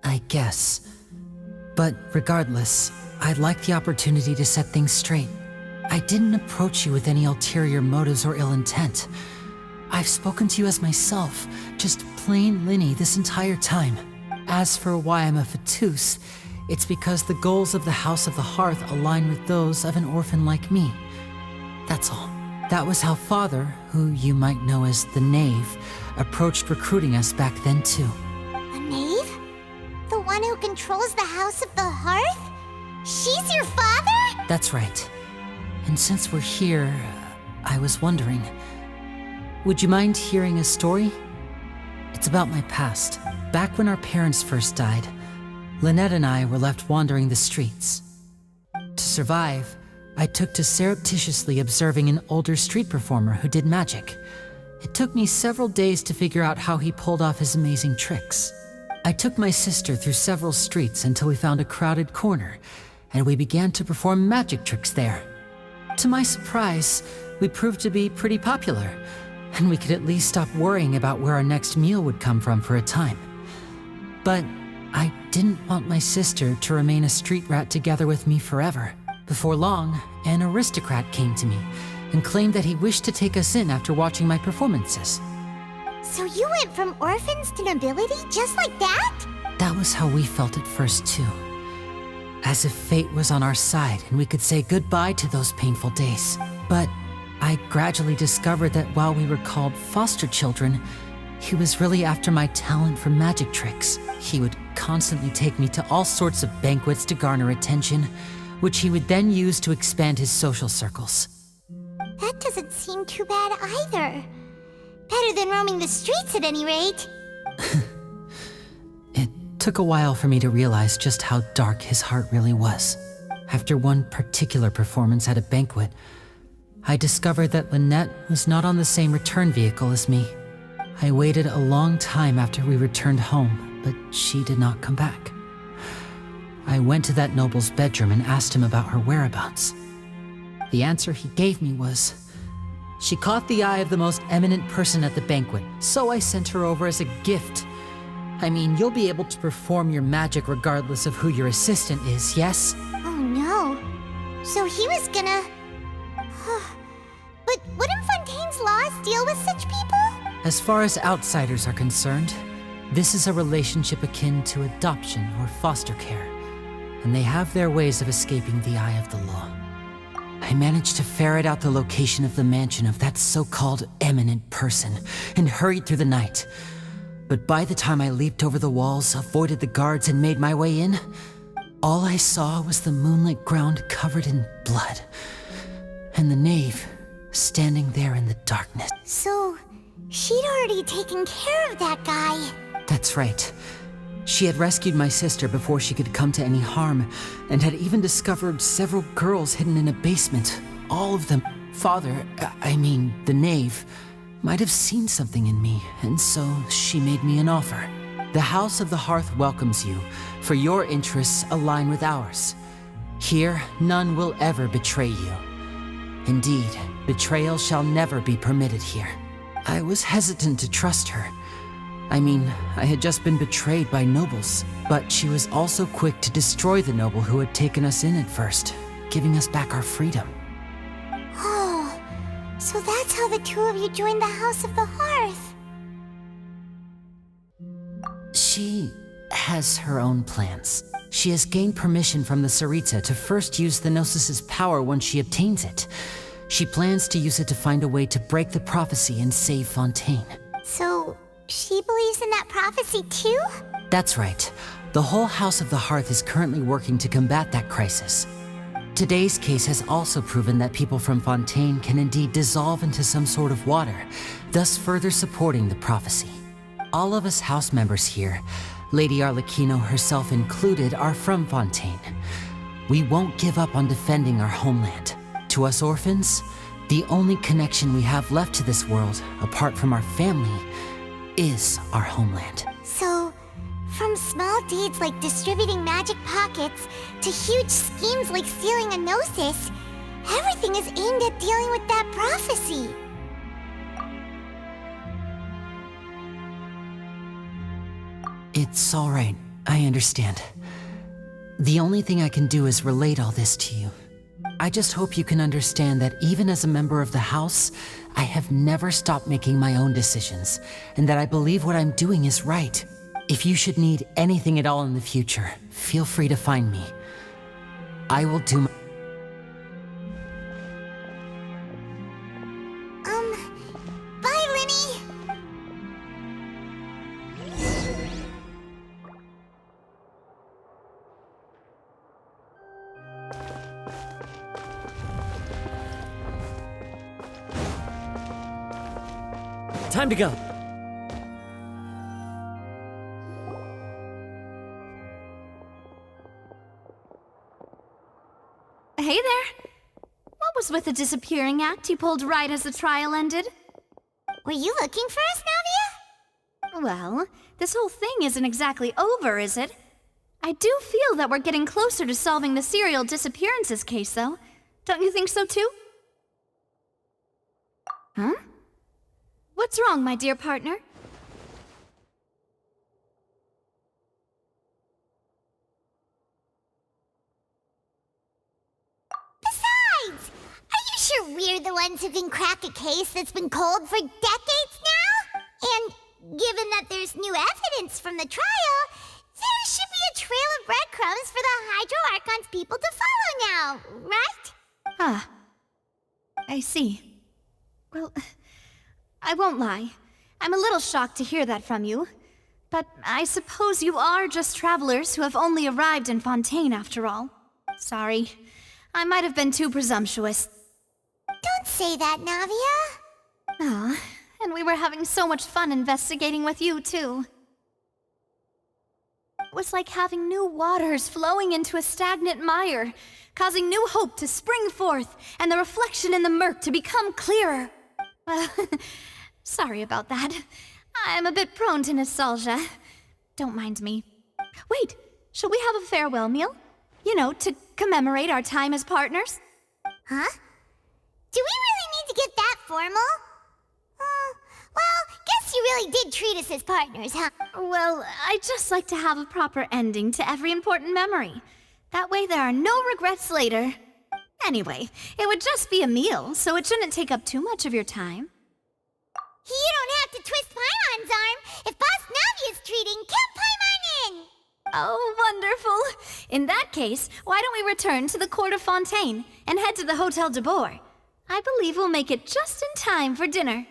I guess. But regardless, I'd like the opportunity to set things straight. I didn't approach you with any ulterior motives or ill intent. I've spoken to you as myself, just plain Linny this entire time. As for why I'm a Fatus, it's because the goals of the House of the Hearth align with those of an orphan like me. That's all. That was how Father, who you might know as the Knave, approached recruiting us back then too. A knave? The one who controls the House of the Hearth? She's your father? That's right. And since we're here, I was wondering, would you mind hearing a story? It's about my past. Back when our parents first died, Lynette and I were left wandering the streets. To survive, I took to surreptitiously observing an older street performer who did magic. It took me several days to figure out how he pulled off his amazing tricks. I took my sister through several streets until we found a crowded corner, and we began to perform magic tricks there. To my surprise, we proved to be pretty popular, and we could at least stop worrying about where our next meal would come from for a time. But I didn't want my sister to remain a street rat together with me forever. Before long, an aristocrat came to me and claimed that he wished to take us in after watching my performances. So you went from orphans to nobility just like that? That was how we felt at first too. As if fate was on our side and we could say goodbye to those painful days. But I gradually discovered that while we were called foster children, he was really after my talent for magic tricks. He would constantly take me to all sorts of banquets to garner attention, which he would then use to expand his social circles. That doesn't seem too bad either. Better than roaming the streets at any rate. It took a while for me to realize just how dark his heart really was. After one particular performance at a banquet, I discovered that Lynette was not on the same return vehicle as me. I waited a long time after we returned home, but she did not come back. I went to that noble's bedroom and asked him about her whereabouts. The answer he gave me was, she caught the eye of the most eminent person at the banquet, so I sent her over as a gift. I mean, you'll be able to perform your magic regardless of who your assistant is, yes? Oh no. So he was gonna... But wouldn't Fontaine's laws deal with such people? As far as outsiders are concerned, this is a relationship akin to adoption or foster care, and they have their ways of escaping the eye of the law. I managed to ferret out the location of the mansion of that so-called eminent person and hurried through the night. But by the time I leaped over the walls, avoided the guards, and made my way in, all I saw was the moonlit ground covered in blood, and the knave standing there in the darkness. So, she'd already taken care of that guy. That's right. She had rescued my sister before she could come to any harm, and had even discovered several girls hidden in a basement. All of them, the knave, might have seen something in me, and so she made me an offer. The House of the Hearth welcomes you, for your interests align with ours. Here, none will ever betray you. Indeed, betrayal shall never be permitted here. I was hesitant to trust her. I had just been betrayed by nobles, but she was also quick to destroy the noble who had taken us in at first, giving us back our freedom. Oh, so that's how the two of you joined the House of the Hearth. She has her own plans. She has gained permission from the Tsaritsa to first use the Gnosis' power once she obtains it. She plans to use it to find a way to break the prophecy and save Fontaine. So, she believes in that prophecy too? That's right. The whole House of the Hearth is currently working to combat that crisis. Today's case has also proven that people from Fontaine can indeed dissolve into some sort of water, thus further supporting the prophecy. all of us house members here, Lady Arlecchino herself included, are from Fontaine. We won't give up on defending our homeland. To us orphans, the only connection we have left to this world, apart from our family, is our homeland. So, from small deeds like distributing magic pockets to huge schemes like stealing a Gnosis, everything is aimed at dealing with that prophecy. It's all right. I understand. The only thing I can do is relate all this to you. I just hope you can understand that even as a member of the House, I have never stopped making my own decisions, and that I believe what I'm doing is right. If you should need anything at all in the future, feel free to find me. I will do my... Bye, Linny! Time to go. Hey there. What was with the disappearing act you pulled right as the trial ended? Were you looking for us, Navia? Well, this whole thing isn't exactly over, is it? I do feel that we're getting closer to solving the serial disappearances case, though. Don't you think so, too? Huh? What's wrong, my dear partner? Besides, are you sure we're the ones who can crack a case that's been cold for decades now? And given that there's new evidence from the trial, there should be a trail of breadcrumbs for the Hydro Archon's people to follow now, right? Ah, I see. Well, I won't lie. I'm a little shocked to hear that from you. But I suppose you are just travelers who have only arrived in Fontaine after all. Sorry. I might have been too presumptuous. Don't say that, Navia. Ah, and we were having so much fun investigating with you, too. It was like having new waters flowing into a stagnant mire, causing new hope to spring forth, and the reflection in the murk to become clearer. Sorry about that. I'm a bit prone to nostalgia. Don't mind me. Wait, shall we have a farewell meal? You know, to commemorate our time as partners? Huh? Do we really need to get that formal? Well, guess you really did treat us as partners, huh? Well, I'd just like to have a proper ending to every important memory. That way there are no regrets later. Anyway, it would just be a meal, so it shouldn't take up too much of your time. You don't have to twist Paimon's arm. If Boss Navia's treating, count Paimon in! Oh, wonderful. In that case, why don't we return to the Court of Fontaine and head to the Hotel de Boer? I believe we'll make it just in time for dinner.